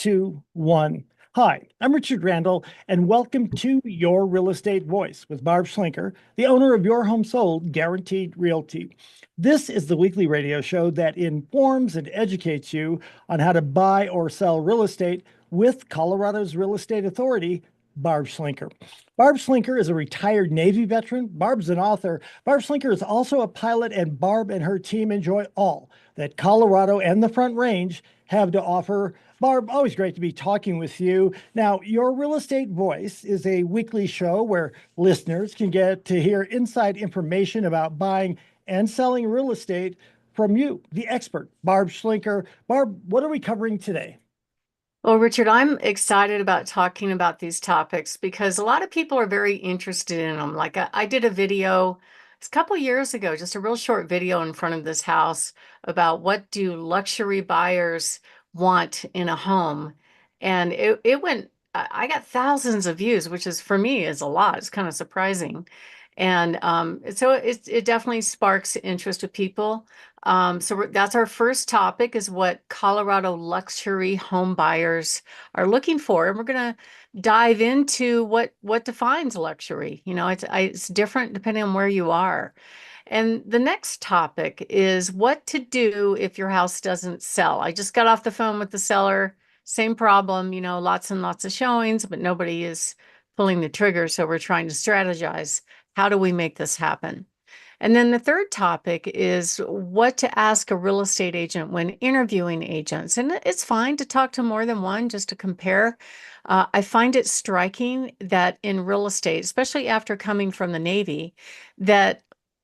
two, one. Hi, I'm Richard Randall, and welcome to Your Real Estate Voice with Barb Schlinker, the owner of Your Home Sold Guaranteed Realty. This is the weekly radio show that informs and educates you on how to buy or sell real estate with Colorado's Real Estate Authority, Barb Schlinker. Barb Schlinker is a retired Navy veteran. Barb's an author. Barb Schlinker is also a pilot, and Barb and her team enjoy all that Colorado and the Front Range have to offer. Barb, always great to be talking with you. Now, Your Real Estate Voice is a weekly show where listeners can get to hear inside information about buying and selling real estate from you, the expert, Barb Schlinker. Barb, what are we covering today? Well, Richard, I'm excited about talking about these topics because a lot of people are very interested in them. Like I did a video a couple years ago, just a real short video in front of this house about what do luxury buyers want in a home. And it went, I got thousands of views, which is for me is a lot. It's kind of surprising. And so it definitely sparks interest of people. That's our first topic is what Colorado luxury home buyers are looking for. And we're going to dive into what defines luxury. You know, it's different depending on where you are. And the next topic is what to do if your house doesn't sell. I just got off the phone with the seller. Same problem, you know, lots and lots of showings, but nobody is pulling the trigger. So we're trying to strategize. How do we make this happen? And then the third topic is what to ask a real estate agent when interviewing agents. And it's fine to talk to more than one just to compare. I find it striking that in real estate, especially after coming from the Navy, that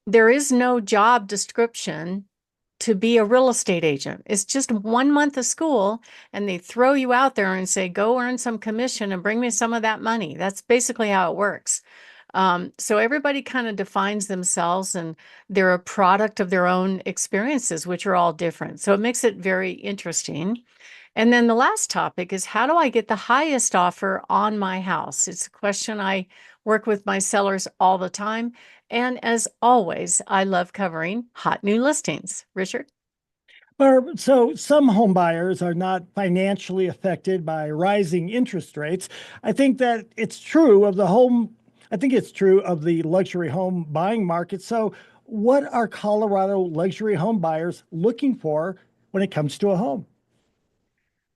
there is no job description to be a real estate agent. It's just 1 month of school, and they throw you out there and say, go earn some commission and bring me some of that money. That's basically how it works. So everybody kind of defines themselves and they're a product of their own experiences, which are all different. So it makes it very interesting. And then the last topic is how do I get the highest offer on my house? It's a question I work with my sellers all the time. And as always, I love covering hot new listings. Richard? Barb, so some home buyers are not financially affected by rising interest rates. I think that it's true of the home. I think it's true of the luxury home buying market. So, what are Colorado luxury home buyers looking for when it comes to a home?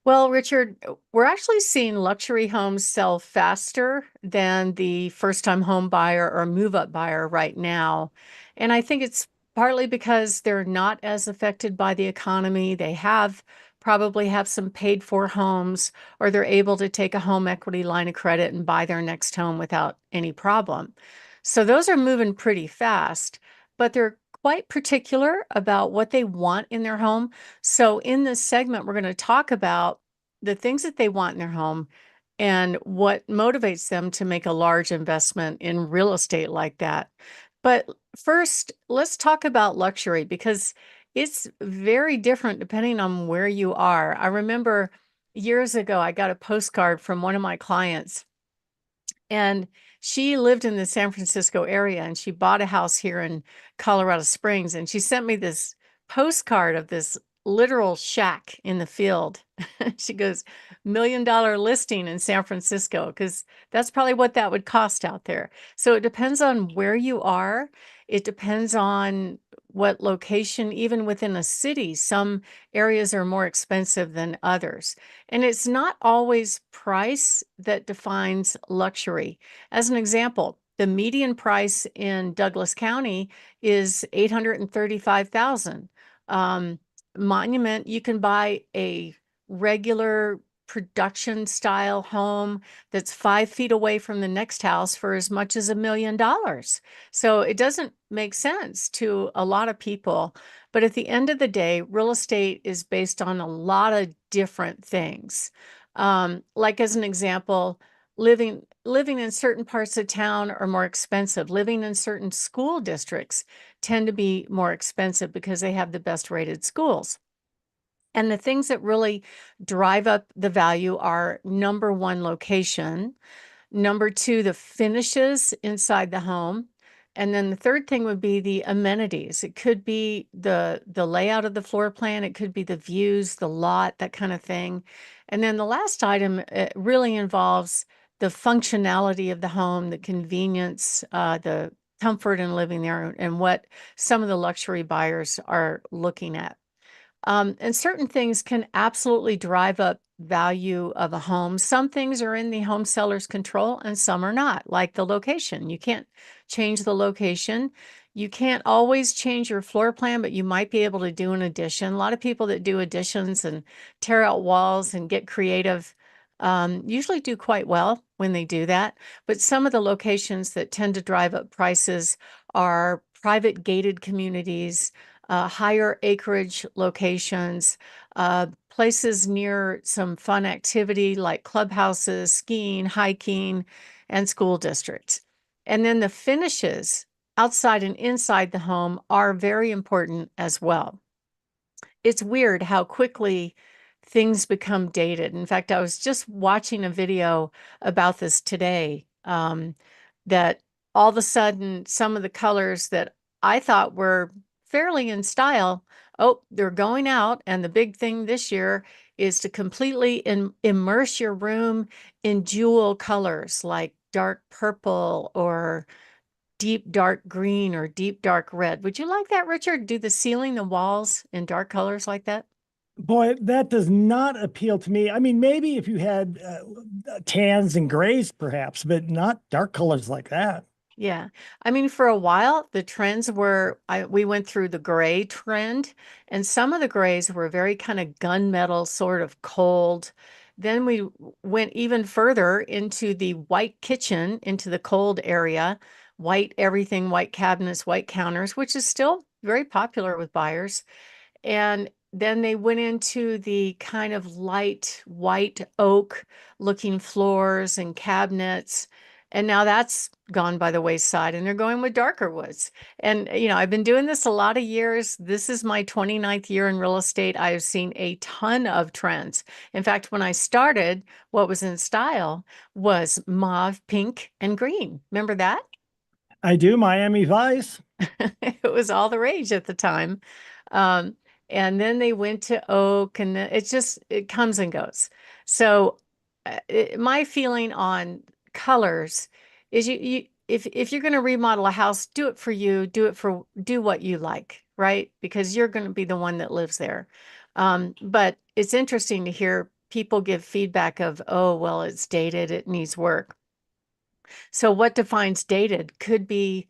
Well, Richard, we're actually seeing luxury homes sell faster than the first-time home buyer or move-up buyer right now. And I think it's partly because they're not as affected by the economy. They probably have some paid for homes, or they're able to take a home equity line of credit and buy their next home without any problem. So those are moving pretty fast, but they're quite particular about what they want in their home. So in this segment, we're going to talk about the things that they want in their home and what motivates them to make a large investment in real estate like that. But first, let's talk about luxury because it's very different depending on where you are. I remember years ago, I got a postcard from one of my clients, and she lived in the San Francisco area and she bought a house here in Colorado Springs. And she sent me this postcard of this literal shack in the field. She goes, $1 million listing in San Francisco, because that's probably what that would cost out there. So it depends on where you are. It depends on what location, even within a city, some areas are more expensive than others. And it's not always price that defines luxury. As an example, the median price in Douglas County is $835,000. Monument, you can buy a regular production style home that's 5 feet away from the next house for as much as $1 million. So it doesn't make sense to a lot of people. But at the end of the day, real estate is based on a lot of different things. Like as an example, living in certain parts of town are more expensive. Living in certain school districts tend to be more expensive because they have the best rated schools. And the things that really drive up the value are number one, location. Number two, the finishes inside the home. And then the third thing would be the amenities. It could be the layout of the floor plan. It could be the views, the lot, that kind of thing. And then the last item really involves the functionality of the home, the convenience, the comfort in living there, and what some of the luxury buyers are looking at. And certain things can absolutely drive up value of a home. Some things are in the home seller's control and some are not, like the location. You can't change the location. You can't always change your floor plan, but you might be able to do an addition. A lot of people that do additions and tear out walls and get creative usually do quite well when they do that. But some of the locations that tend to drive up prices are private gated communities, higher acreage locations, places near some fun activity like clubhouses, skiing, hiking, and school districts. And then the finishes outside and inside the home are very important as well. It's weird how quickly things become dated. In fact, I was just watching a video about this today, that all of a sudden some of the colors that I thought were fairly in style, oh, they're going out. And the big thing this year is to completely immerse your room in jewel colors like dark purple or deep dark green or deep dark red. Would you like that, Richard? Do the ceiling, the walls in dark colors like that? Boy, that does not appeal to me. I mean, maybe if you had tans and grays, perhaps, but not dark colors like that. Yeah. I mean, for a while, the trends were, we went through the gray trend, and some of the grays were very kind of gunmetal, sort of cold. Then we went even further into the white kitchen, into the cold area, white everything, white cabinets, white counters, which is still very popular with buyers. And then they went into the kind of light white oak looking floors and cabinets. And now that's gone by the wayside and they're going with darker woods. And, I've been doing this a lot of years. This is my 29th year in real estate. I've seen a ton of trends. In fact, when I started, what was in style was mauve, pink, and green. Remember that? I do Miami Vice. It was all the rage at the time. Um, and then they went to oak, and it comes and goes. So my feeling on colors is if you're going to remodel a house, do it for you, do what you like, right? Because you're going to be the one that lives there. But it's interesting to hear people give feedback of, oh, well, it's dated, it needs work. So what defines dated could be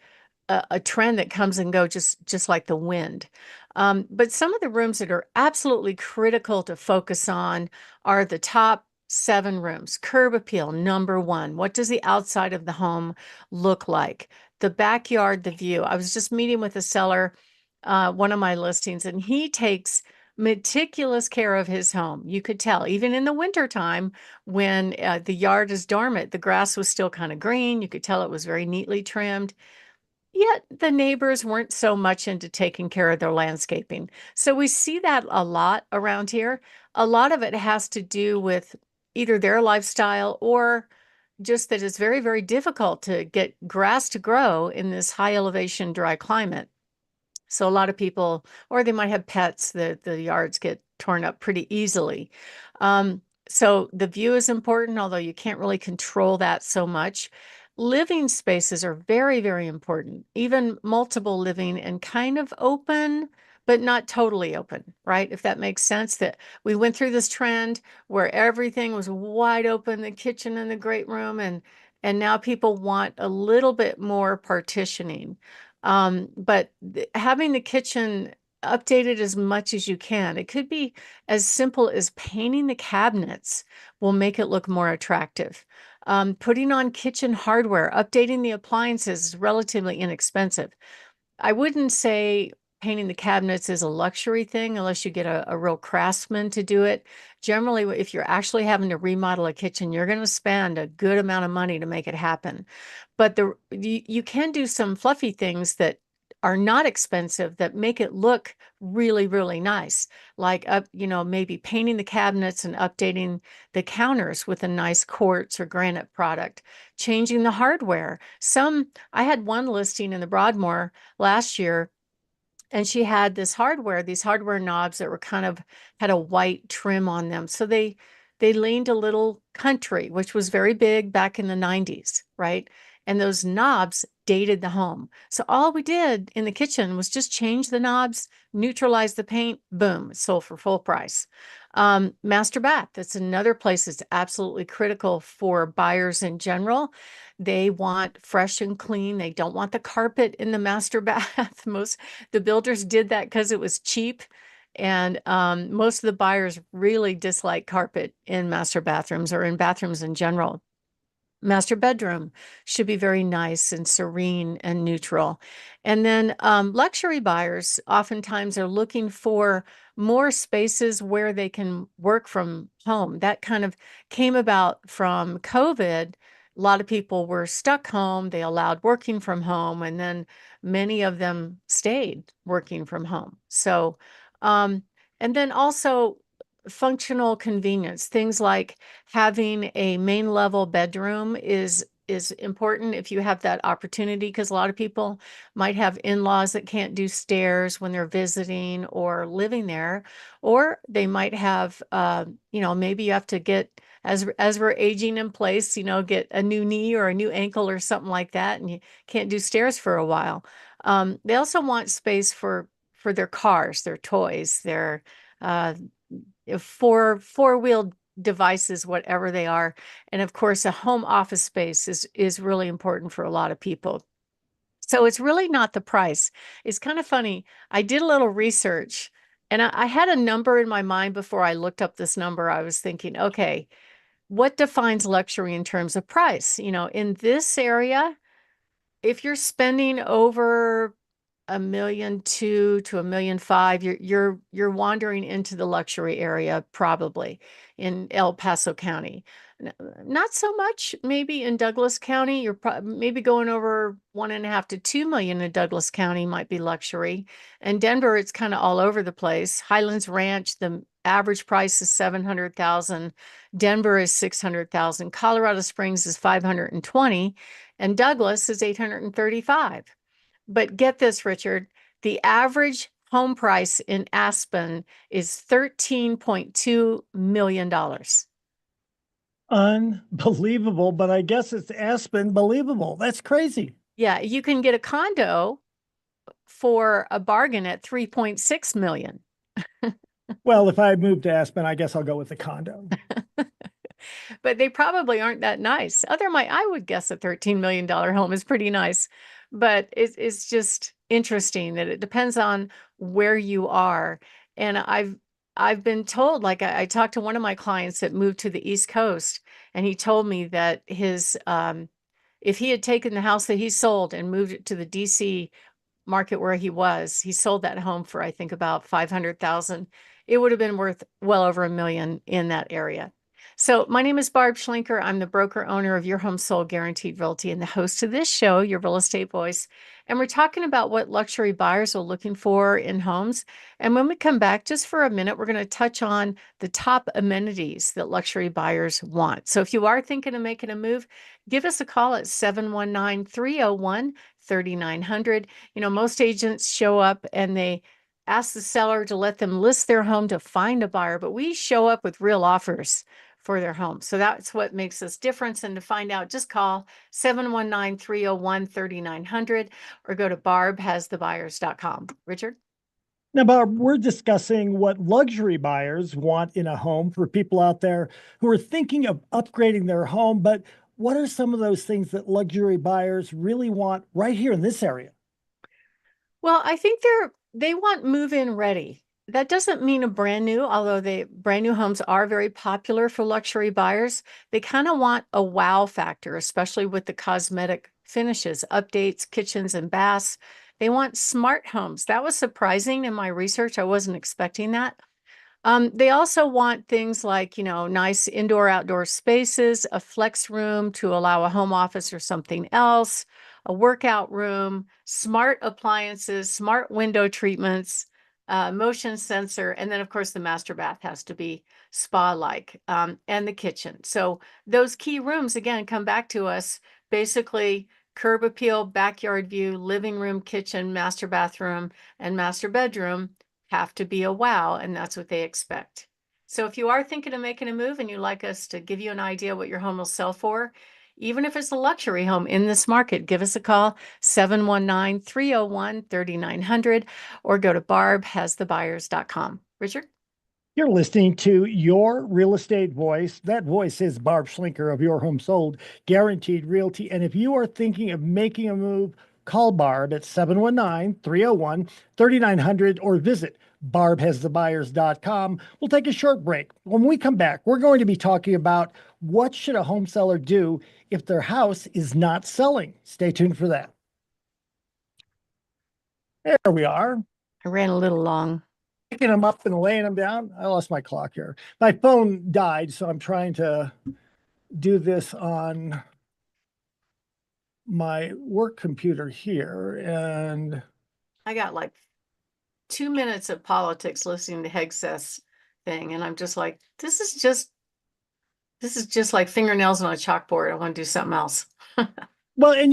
a trend that comes and go just like the wind. But some of the rooms that are absolutely critical to focus on are the top 7 rooms. Curb appeal, number one. What does the outside of the home look like? The backyard, the view. I was just meeting with a seller, one of my listings, and he takes meticulous care of his home. You could tell, even in the wintertime, when the yard is dormant, the grass was still kind of green. You could tell it was very neatly trimmed. Yet the neighbors weren't so much into taking care of their landscaping. So we see that a lot around here. A lot of it has to do with either their lifestyle or just that it's very, very difficult to get grass to grow in this high elevation, dry climate. So a lot of people, or they might have pets, the yards get torn up pretty easily. So the view is important, although you can't really control that so much. Living spaces are very, very important, even multiple living and kind of open, but not totally open, right? If that makes sense, that we went through this trend where everything was wide open, the kitchen and the great room, and now people want a little bit more partitioning. But having the kitchen updated as much as you can. It could be as simple as painting the cabinets will make it look more attractive. Putting on kitchen hardware, updating the appliances is relatively inexpensive. I wouldn't say painting the cabinets is a luxury thing unless you get a real craftsman to do it. Generally, if you're actually having to remodel a kitchen, you're going to spend a good amount of money to make it happen. But you can do some fluffy things that are not expensive that make it look really, really nice. Like maybe painting the cabinets and updating the counters with a nice quartz or granite product, changing the hardware. I had one listing in the Broadmoor last year, and she had these hardware knobs that were kind of had a white trim on them. So they leaned a little country, which was very big back in the 90s, right? And those knobs dated the home. So all we did in the kitchen was just change the knobs, neutralize the paint, boom, it sold for full price. Master bath, that's another place that's absolutely critical for buyers in general. They want fresh and clean. They don't want the carpet in the master bath. Most the builders did that because it was cheap. And most of the buyers really dislike carpet in master bathrooms or in bathrooms in general. Master bedroom should be very nice and serene and neutral. And then luxury buyers oftentimes are looking for more spaces where they can work from home. That kind of came about from COVID. A lot of people were stuck home. They allowed working from home, and then many of them stayed working from home. So, and then also functional convenience, things like having a main level bedroom is important if you have that opportunity, because a lot of people might have in-laws that can't do stairs when they're visiting or living there, or they might have maybe you have to get, as we're aging in place, get a new knee or a new ankle or something like that, and you can't do stairs for a while. They also want space for their cars, their toys, their uh, four-wheel devices, whatever they are. And of course, a home office space is really important for a lot of people. So it's really not the price. It's kind of funny. I did a little research, and I had a number in my mind before I looked up this number. I was thinking, okay, what defines luxury in terms of price? In this area, if you're spending over $1.2 million to $1.5 million, you're wandering into the luxury area, probably in El Paso County. Not so much maybe in Douglas County. You're maybe going over 1.5 to 2 million in Douglas County might be luxury. And Denver, it's kind of all over the place. Highlands Ranch, the average price is 700,000. Denver is 600,000. Colorado Springs is 520, and Douglas is 835. But get this, Richard, the average home price in Aspen is $13.2 million. Unbelievable, but I guess it's Aspen believable. That's crazy. Yeah, you can get a condo for a bargain at 3.6 million. Well, if I move to Aspen, I guess I'll go with the condo. But they probably aren't that nice. I would guess a $13 million home is pretty nice. But it's just interesting that it depends on where you are. And I've been told, like I talked to one of my clients that moved to the East Coast, and he told me that his if he had taken the house that he sold and moved it to the DC market where he sold that home for, I think, about 500,000. It would have been worth well over $1 million in that area. So my name is Barb Schlinker. I'm the broker owner of Your Home Sold Guaranteed Realty and the host of this show, Your Real Estate Voice. And we're talking about what luxury buyers are looking for in homes. And when we come back, just for a minute, we're going to touch on the top amenities that luxury buyers want. So if you are thinking of making a move, give us a call at 719-301-3900. Most agents show up and they ask the seller to let them list their home to find a buyer, but we show up with real offers for their home. So that's what makes us different. And to find out, just call 719-301-3900 or go to barbhasthebuyers.com. Richard? Now, Barb, we're discussing what luxury buyers want in a home for people out there who are thinking of upgrading their home. But what are some of those things that luxury buyers really want right here in this area? Well, I think they want move-in ready. That doesn't mean a brand new, although brand new homes are very popular for luxury buyers. They kind of want a wow factor, especially with the cosmetic finishes, updates, kitchens, and baths. They want smart homes. That was surprising in my research. I wasn't expecting that. They also want things like, nice indoor outdoor spaces, a flex room to allow a home office or something else, a workout room, smart appliances, smart window treatments, motion sensor, and then of course the master bath has to be spa-like, and the kitchen. So those key rooms again come back to us basically curb appeal, backyard view, living room, kitchen, master bathroom, and master bedroom have to be a wow, and that's what they expect. So if you are thinking of making a move and you'd like us to give you an idea what your home will sell for, even if it's a luxury home in this market, give us a call, 719-301-3900, or go to barbhasthebuyers.com. Richard? You're listening to Your Real Estate Voice. That voice is Barb Schlinker of Your Home Sold, Guaranteed Realty. And if you are thinking of making a move, call Barb at 719-301-3900 or visit barbhasthebuyers.com. We'll take a short break. When we come back, we're going to be talking about what should a home seller do if their house is not selling. Stay tuned for that. There we are. I ran a little long. Picking them up and laying them down. I lost my clock here. My phone died, so I'm trying to do this on my work computer here. And I got like 2 minutes of politics listening to Hegseth's thing, and I'm just like, this is just like fingernails on a chalkboard. I want to do something else. well, and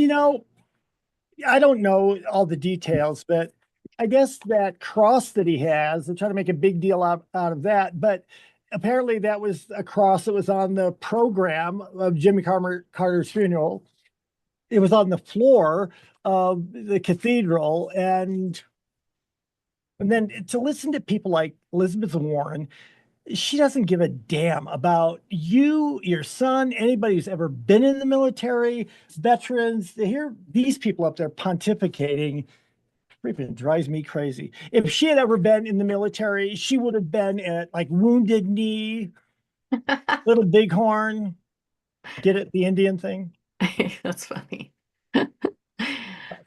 I don't know all the details, but I guess that cross that he has, they're trying to make a big deal out of that. But apparently that was a cross that was on the program of Jimmy Carter's funeral. It was on the floor of the cathedral. And then to listen to people like Elizabeth Warren, she doesn't give a damn about you, your son, anybody who's ever been in the military, veterans. They hear these people up there pontificating. Freaking drives me crazy. If she had ever been in the military, she would have been at like Wounded Knee, Little Bighorn. Get it? The Indian thing. That's funny.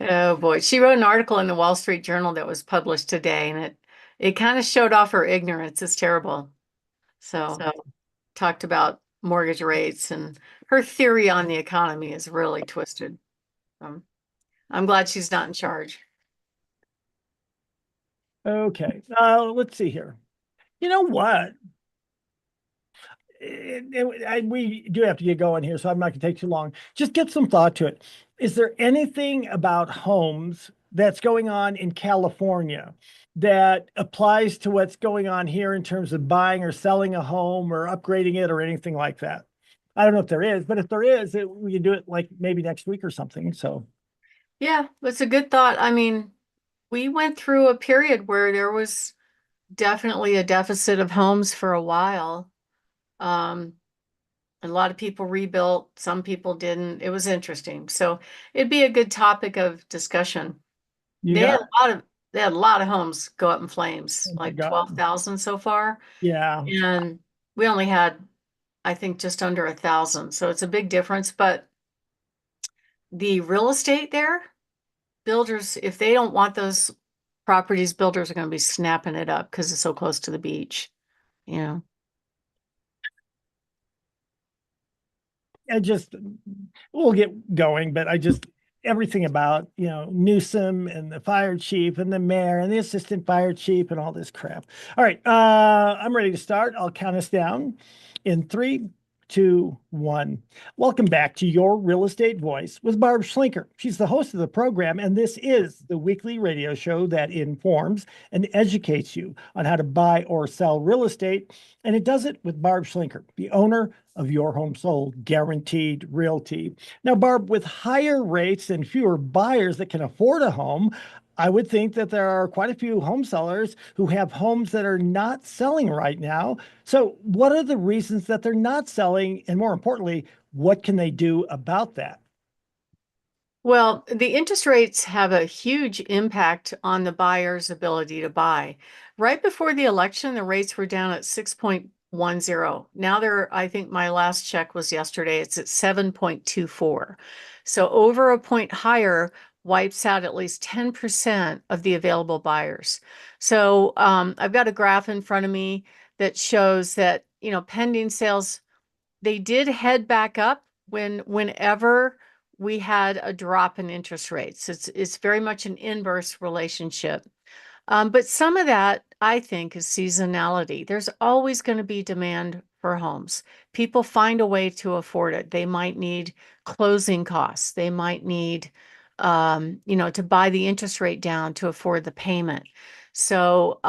Oh boy. She wrote an article in the Wall Street Journal that was published today, and it kind of showed off her ignorance. It's terrible. So talked about mortgage rates, and her theory on the economy is really twisted. I'm glad she's not in charge. Okay. Let's see here. You know what? We do have to get going here, so I'm not going to take too long. Just get some thought to it. Is there anything about homes that's going on in California that applies to what's going on here in terms of buying or selling a home or upgrading it or anything like that? I don't know if there is, but if there is, we can do it like maybe next week or something. So, Yeah, it's a good thought. I mean, we went through a period where there was definitely a deficit of homes for a while. A lot of people rebuilt, some people didn't. It was interesting. So it'd be a good topic of discussion. you They got had a lot of homes go up in flames, oh my like God. 12,000 so far. Yeah. And we only had, I think, just under 1,000. So it's a big difference. But the real estate there, builders, if they don't want those properties, builders are going to be snapping it up because it's so close to the beach. You know. I just we'll get going, but everything about Newsom and the fire chief and the mayor and the assistant fire chief and all this crap. All right, I'm ready to start. I'll count us down in 3, 2, 1. Welcome back to Your Real Estate Voice with Barb Schlinker. She's the host of the program, and this is the weekly radio show that informs and educates you on how to buy or sell real estate. And it does it with Barb Schlinker, the owner of Your Home Sold, Guaranteed Realty. Now, Barb, with higher rates and fewer buyers that can afford a home, I would think that there are quite a few home sellers who have homes that are not selling right now. So, what are the reasons that they're not selling? And more importantly, what can they do about that? Well, the interest rates have a huge impact on the buyer's ability to buy. Right before the election, the rates were down at 6.10. Now I think my last check was yesterday, it's at 7.24. So over a point higher wipes out at least 10% of the available buyers. So I've got a graph in front of me that shows that, pending sales, they did head back up whenever we had a drop in interest rates. It's very much an inverse relationship. But some of that, I think, is seasonality. There's always going to be demand for homes. People find a way to afford it. They might need closing costs. They might need, to buy the interest rate down to afford the payment. So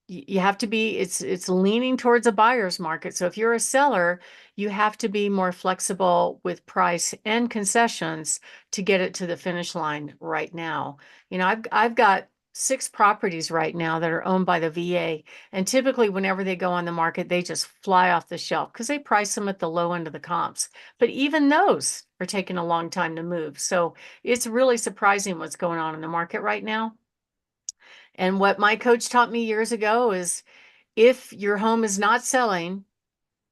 you have to be, it's leaning towards a buyer's market. So if you're a seller, you have to be more flexible with price and concessions to get it to the finish line right now. I've got 6 properties right now that are owned by the VA. And typically, whenever they go on the market, they just fly off the shelf because they price them at the low end of the comps. But even those are taking a long time to move. So it's really surprising what's going on in the market right now. And what my coach taught me years ago is if your home is not selling,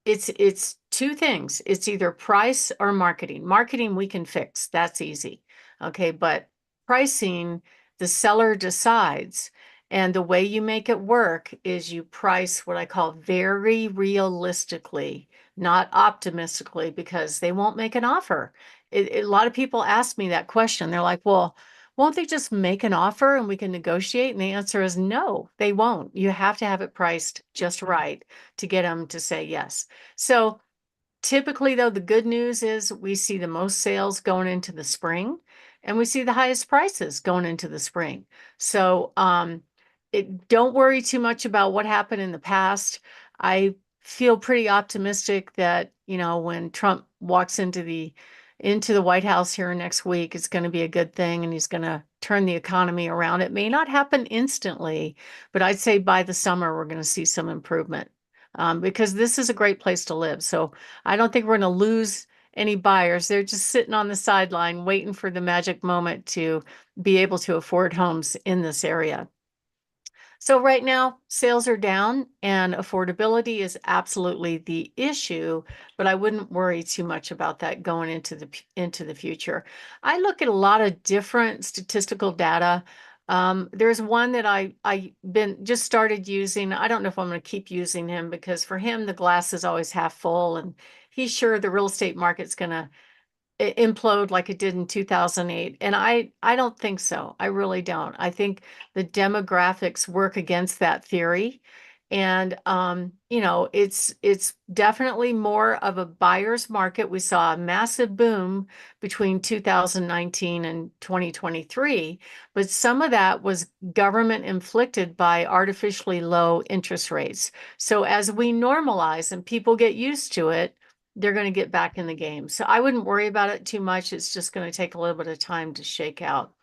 it's 2 things. It's either price or marketing. Marketing we can fix. That's easy. Okay, but pricing, the seller decides. And the way you make it work is you price what I call very realistically, not optimistically, because they won't make an offer. A lot of people ask me that question. They're like, well, won't they just make an offer and we can negotiate? And the answer is no, they won't. You have to have it priced just right to get them to say yes. So typically, though, the good news is we see the most sales going into the spring and we see the highest prices going into the spring. So don't worry too much about what happened in the past. I feel pretty optimistic that, when Trump walks into the White House here next week, it's going to be a good thing and he's going to turn the economy around. It may not happen instantly, but I'd say by the summer, we're going to see some improvement because this is a great place to live. So I don't think we're going to lose any buyers. They're just sitting on the sideline waiting for the magic moment to be able to afford homes in this area. So right now, sales are down and affordability is absolutely the issue, but I wouldn't worry too much about that going into the future. I look at a lot of different statistical data. There's one that I been just started using. I don't know if I'm going to keep using him because for him the glass is always half full, and he's sure the real estate market's going to implode like it did in 2008. And I don't think so. I really don't. I think the demographics work against that theory. And it's definitely more of a buyer's market. We saw a massive boom between 2019 and 2023, but some of that was government inflicted by artificially low interest rates. So as we normalize and people get used to it, they're going to get back in the game. So I wouldn't worry about it too much. It's just going to take a little bit of time to shake out.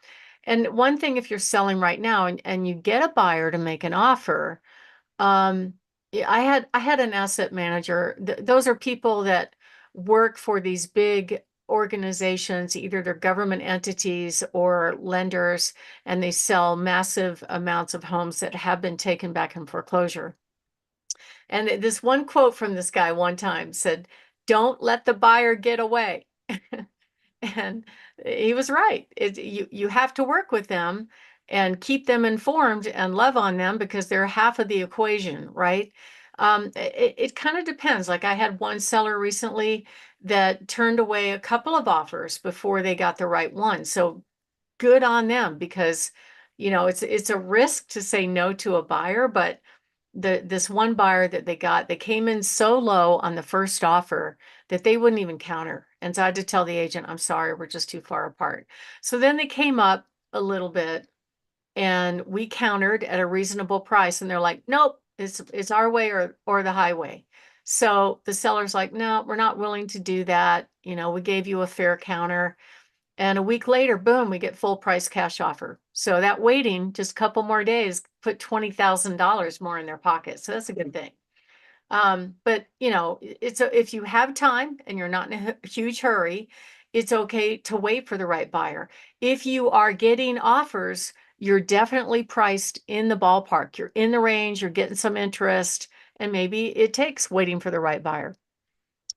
And one thing, if you're selling right now and you get a buyer to make an offer, yeah, I had an asset manager. Those are people that work for these big organizations, either they're government entities or lenders, and they sell massive amounts of homes that have been taken back in foreclosure. And this one quote from this guy one time said, "Don't let the buyer get away." And he was right. You have to work with them and keep them informed and love on them because they're half of the equation, right? It kind of depends. Like I had one seller recently that turned away a couple of offers before they got the right one. So good on them because, it's a risk to say no to a buyer, but this one buyer that they came in so low on the first offer that they wouldn't even counter. And so I had to tell the agent, I'm sorry, we're just too far apart. So then they came up a little bit and we countered at a reasonable price. And they're like, nope, it's our way or the highway. So the seller's like, no, we're not willing to do that. We gave you a fair counter. And a week later, boom, we get full price cash offer. So that waiting just a couple more days put $20,000 more in their pocket. So that's a good thing. But if you have time and you're not in a huge hurry, it's okay to wait for the right buyer. If you are getting offers, you're definitely priced in the ballpark. You're in the range, you're getting some interest, and maybe it takes waiting for the right buyer.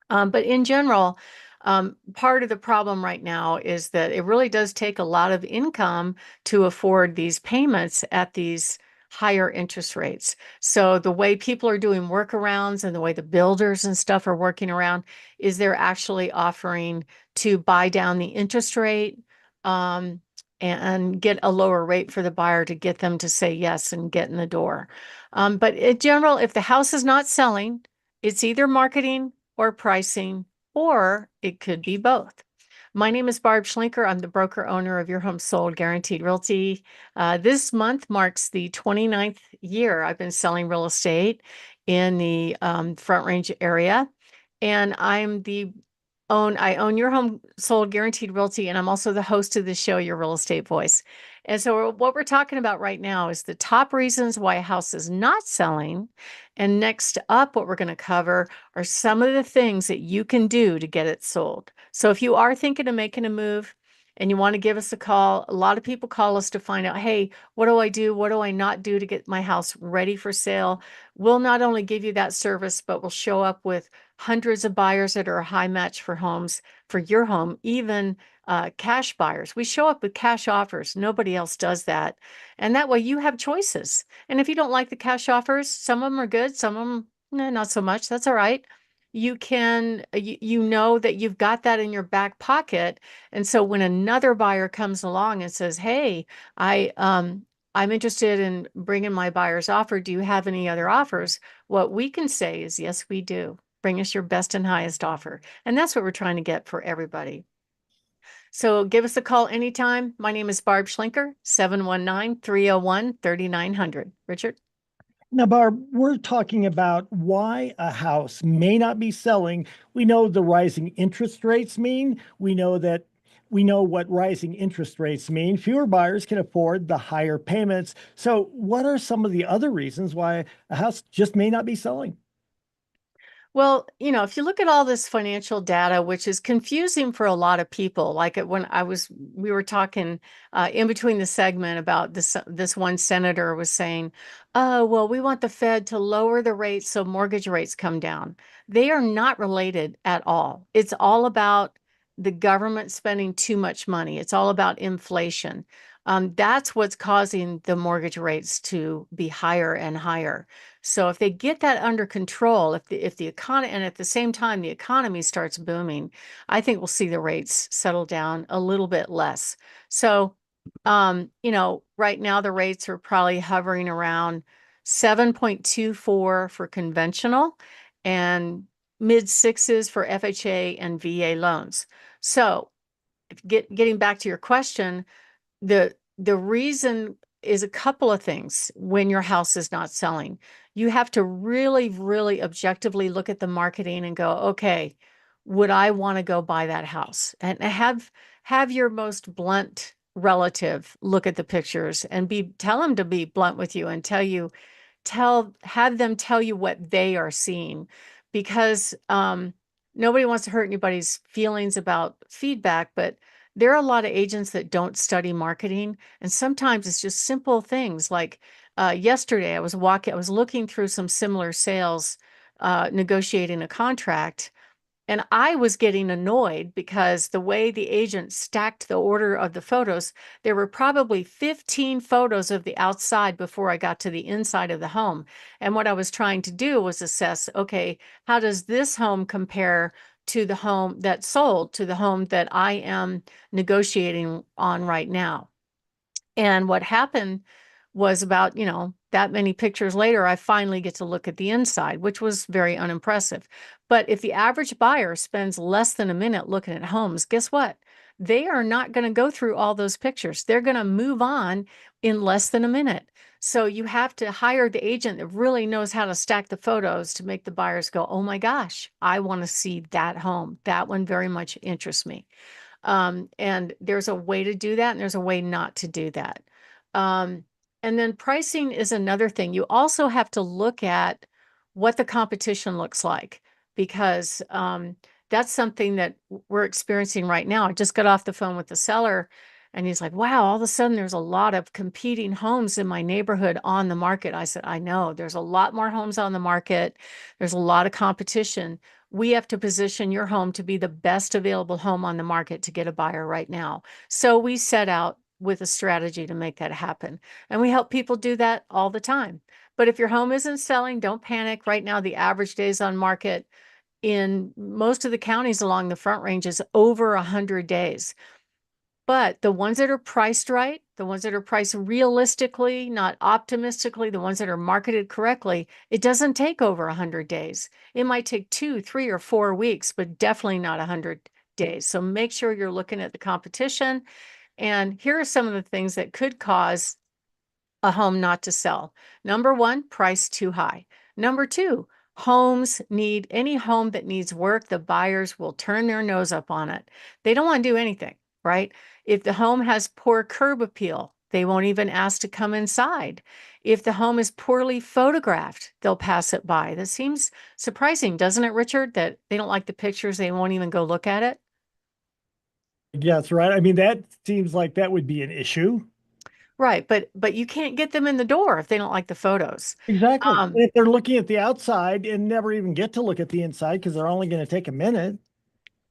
But in general, part of the problem right now is that it really does take a lot of income to afford these payments at these higher interest rates. So the way people are doing workarounds and the way the builders and stuff are working around is they're actually offering to buy down the interest rate, um, and get a lower rate for the buyer to get them to say yes and get in the door. But in general, if the house is not selling, it's either marketing or pricing, or it could be both. My name is Barb Schlinker. I'm the broker owner of Your Home Sold Guaranteed Realty. This month marks the 29th year I've been selling real estate in the Front Range area. And I own Your Home Sold Guaranteed Realty, and I'm also the host of the show, Your Real Estate Voice. And so what we're talking about right now is the top reasons why a house is not selling. And next up, what we're going to cover are some of the things that you can do to get it sold. So if you are thinking of making a move and you want to give us a call, a lot of people call us to find out, hey, what do I do? What do I not do to get my house ready for sale? We'll not only give you that service, but we'll show up with hundreds of buyers that are a high match for homes for your home, even cash buyers. We show up with cash offers. Nobody else does that. And that way you have choices. And if you don't like the cash offers, some of them are good, some of them, not so much. That's all right. You can, you know that you've got that in your back pocket. And so when another buyer comes along and says, hey, I'm interested in bringing my buyer's offer. Do you have any other offers? What we can say is, yes, we do. Bring us your best and highest offer. And that's what we're trying to get for everybody. So give us a call anytime. My name is Barb Schlinker, 719-301-3900. Richard? Now, Barb, we're talking about why a house may not be selling. We know the rising interest rates mean. We know what rising interest rates mean. Fewer buyers can afford the higher payments. So, what are some of the other reasons why a house just may not be selling? Well, if you look at all this financial data, which is confusing for a lot of people, like when we were talking in between the segment about this one senator was saying, oh, well, we want the Fed to lower the rates so mortgage rates come down. They are not related at all. It's all about the government spending too much money. It's all about inflation. That's what's causing the mortgage rates to be higher and higher. So if they get that under control, if the economy, and at the same time the economy starts booming, I think we'll see the rates settle down a little bit less. So, right now the rates are probably hovering around 7.24 for conventional and mid sixes for FHA and VA loans. So, getting back to your question, the reason is a couple of things when your house is not selling. You have to really, really objectively look at the marketing and go, okay, would I want to go buy that house? And have your most blunt relative look at the pictures and tell them to be blunt with you and have them tell you what they are seeing, because nobody wants to hurt anybody's feelings about feedback, but there are a lot of agents that don't study marketing, and sometimes it's just simple things like yesterday I was looking through some similar sales, negotiating a contract, and I was getting annoyed because the way the agent stacked the order of the photos, there were probably 15 photos of the outside before I got to the inside of the home. And what I was trying to do was assess, okay, how does this home compare to the home that sold, to the home that I am negotiating on right now? And what happened was about, that many pictures later, I finally get to look at the inside, which was very unimpressive. But if the average buyer spends less than a minute looking at homes, guess what? They are not going to go through all those pictures. They're going to move on in less than a minute. So you have to hire the agent that really knows how to stack the photos to make the buyers go, oh my gosh, I want to see that home. That one very much interests me. And there's a way to do that, and there's a way not to do that. Um, and then pricing is another thing. You also have to look at what the competition looks like, because that's something that we're experiencing right now. I just got off the phone with the seller, and he's like, wow, all of a sudden there's a lot of competing homes in my neighborhood on the market. I said, I know, there's a lot more homes on the market. There's a lot of competition. We have to position your home to be the best available home on the market to get a buyer right now. So we set out with a strategy to make that happen. And we help people do that all the time. But if your home isn't selling, don't panic. Right now, the average days on market in most of the counties along the Front Range is over 100 days. But the ones that are priced right, the ones that are priced realistically, not optimistically, the ones that are marketed correctly, it doesn't take over 100 days. It might take 2, 3, or 4 weeks, but definitely not 100 days. So make sure you're looking at the competition. And here are some of the things that could cause a home not to sell. Number one, price too high. Number two, any home that needs work, the buyers will turn their nose up on it. They don't want to do anything, right? If the home has poor curb appeal, they won't even ask to come inside. If the home is poorly photographed, they'll pass it by. That seems surprising, doesn't it, Richard, that they don't like the pictures, they won't even go look at it? Yeah, that's right. I mean, that seems like that would be an issue. Right, but you can't get them in the door if they don't like the photos. Exactly. And Um, if they're looking at the outside and never even get to look at the inside because they're only going to take a minute.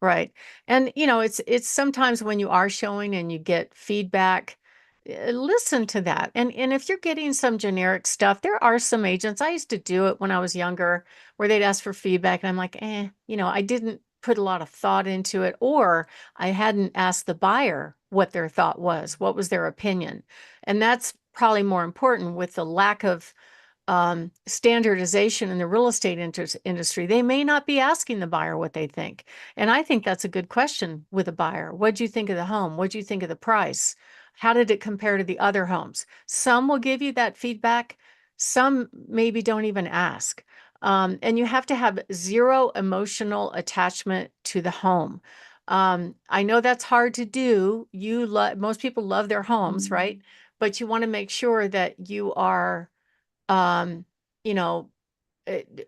Right. And it's sometimes when you are showing and you get feedback, listen to that. And if you're getting some generic stuff, there are some agents. I used to do it when I was younger where they'd ask for feedback and I'm like, I didn't put a lot of thought into it, or I hadn't asked the buyer what their thought was, what was their opinion. And that's probably more important with the lack of standardization in the real estate industry. They may not be asking the buyer what they think. And I think that's a good question with a buyer. What do you think of the home? What do you think of the price? How did it compare to the other homes? Some will give you that feedback. Some maybe don't even ask. And you have to have zero emotional attachment to the home. I know that's hard to do. Most people love their homes, right? But you want to make sure that you are um, you know,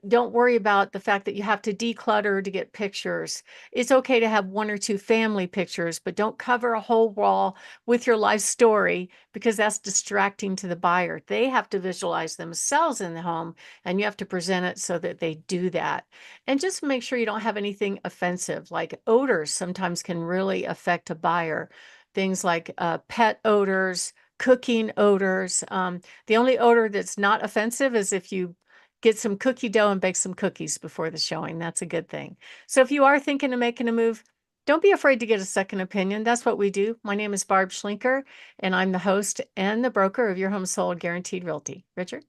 don't worry about the fact that you have to declutter to get pictures. It's okay to have 1 or 2 family pictures, but don't cover a whole wall with your life story because that's distracting to the buyer. They have to visualize themselves in the home and you have to present it so that they do that. And just make sure you don't have anything offensive, like odors sometimes can really affect a buyer. Things like pet odors, cooking odors. The only odor that's not offensive is if you get some cookie dough and bake some cookies before the showing. That's a good thing. So if you are thinking of making a move, don't be afraid to get a second opinion. That's what we do. My name is Barb Schlinker, and I'm the host and the broker of Your Home Sold Guaranteed Realty. Richard?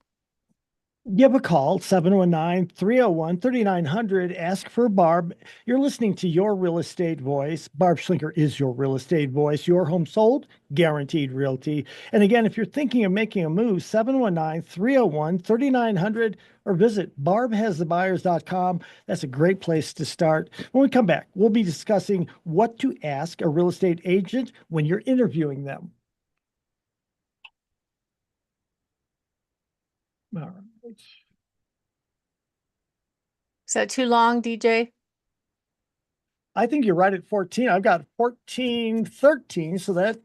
Give a call, 719-301-3900. Ask for Barb. You're listening to Your Real Estate Voice. Barb Schlinker is your real estate voice. Your home sold, guaranteed realty. And again, if you're thinking of making a move, 719-301-3900 or visit barbhasthebuyers.com. That's a great place to start. When we come back, we'll be discussing what to ask a real estate agent when you're interviewing them. All right. Is that too long, DJ? I think you're right at 14. I've got 14, 13, so that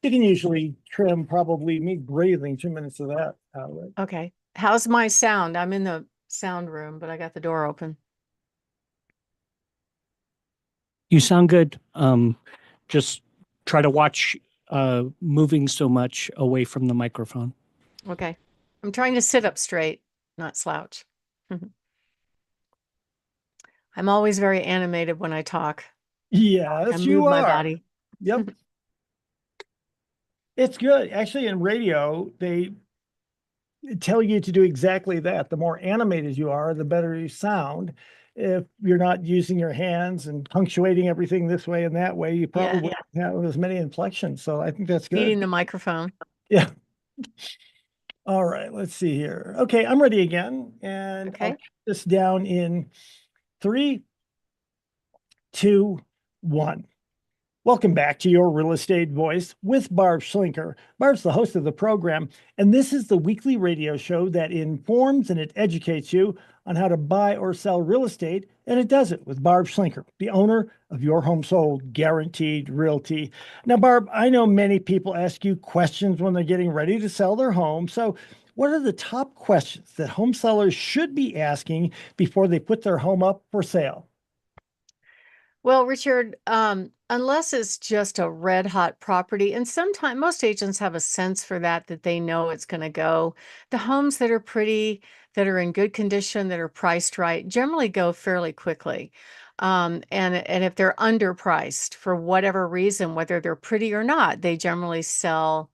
you can usually trim probably me breathing 2 minutes of that out of it. Okay. How's my sound? I'm in the sound room, but I got the door open. You sound good. Just try to watch moving so much away from the microphone. Okay. I'm trying to sit up straight, not slouch. I'm always very animated when I talk. Yes, I move you my are. body. Yep. It's good. Actually, in radio, they tell you to do exactly that. The more animated you are, the better you sound. If you're not using your hands and punctuating everything this way and that way, you probably Yeah. wouldn't have as many inflections. So I think that's good. Feeding the microphone. Yeah. All right, let's see here. Okay, I'm ready again. And I'll Okay. count this down in 3, 2, 1. Welcome back to Your Real Estate Voice with Barb Schlinker. Barb's the host of the program, and this is the weekly radio show that informs and it educates you on how to buy or sell real estate, and it does it with Barb Schlinker, the owner of Your Home Sold Guaranteed Realty. Now, Barb, I know many people ask you questions when they're getting ready to sell their home. So, what are the top questions that home sellers should be asking before they put their home up for sale? Well, Richard, unless it's just a red hot property, and sometimes most agents have a sense for that, that they know it's going to go. The homes that are pretty, that are in good condition, that are priced right, generally go fairly quickly. And if they're underpriced for whatever reason, whether they're pretty or not, they generally sell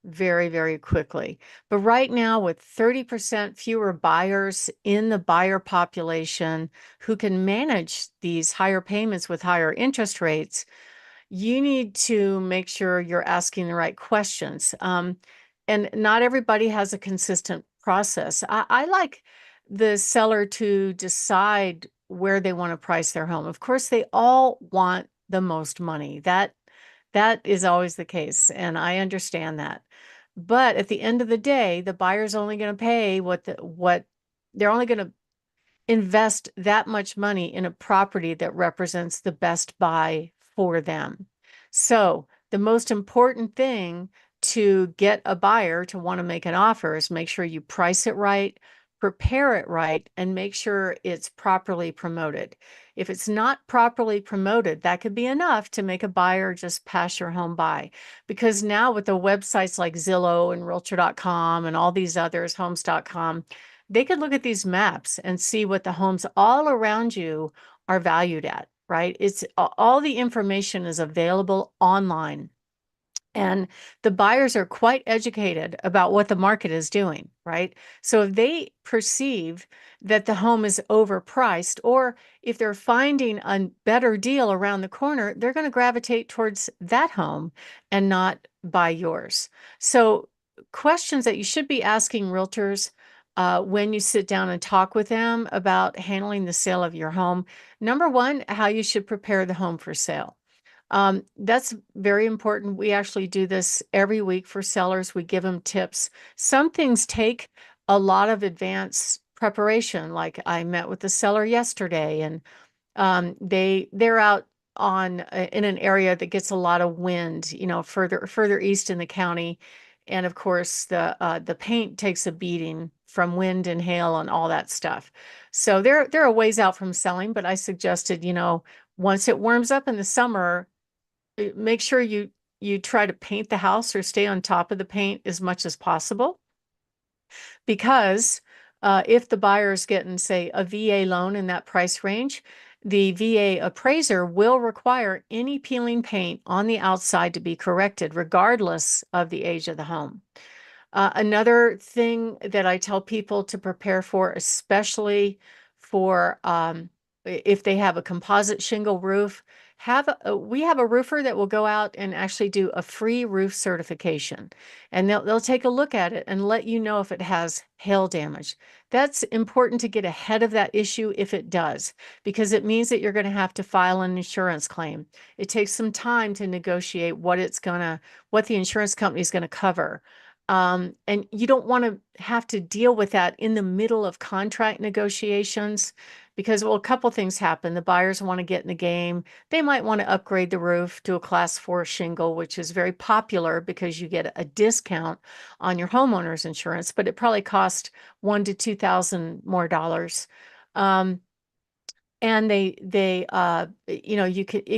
very, very quickly. But right now, with 30% fewer buyers in the buyer population who can manage these higher payments with higher interest rates, you need to make sure you're asking the right questions. And not everybody has a consistent process. I like the seller to decide where they want to price their home. Of course, they all want the most money. That is always the case, and I understand that. But at the end of the day, the buyer's only going to pay what they're only going to invest that much money in a property that represents the best buy for them. So the most important thing to get a buyer to want to make an offer is make sure you price it right, prepare it right, and make sure it's properly promoted. If it's not properly promoted, that could be enough to make a buyer just pass your home by. Because now with the websites like Zillow and Realtor.com and all these others, Homes.com, they could look at these maps and see what the homes all around you are valued at, right? It's all the information is available online. And the buyers are quite educated about what the market is doing, right? So if they perceive that the home is overpriced, or if they're finding a better deal around the corner, they're going to gravitate towards that home and not buy yours. So questions that you should be asking realtors when you sit down and talk with them about handling the sale of your home. Number one, how you should prepare the home for sale. That's very important. We actually do this every week for sellers. We give them tips. Some things take a lot of advanced preparation. Like I met with the seller yesterday, and they're out on in an area that gets a lot of wind, further east in the county. And of course, the paint takes a beating from wind and hail and all that stuff. So they're a ways out from selling, but I suggested, once it warms up in the summer, make sure you try to paint the house or stay on top of the paint as much as possible. Because if the buyer is getting, say, a VA loan in that price range, the VA appraiser will require any peeling paint on the outside to be corrected, regardless of the age of the home. Another thing that I tell people to prepare for, especially for if they have a composite shingle roof, we have a roofer that will go out and actually do a free roof certification, and they'll take a look at it and let you know if it has hail damage. That's important to get ahead of that issue if it does, because it means that you're going to have to file an insurance claim. It takes some time to negotiate what the insurance company is going to cover. And you don't want to have to deal with that in the middle of contract negotiations, because, well, a couple things happen. The buyers want to get in the game. They might want to upgrade the roof to a class 4 shingle, which is very popular because you get a discount on your homeowner's insurance, but it probably costs $1,000 to $2,000 more dollars. And it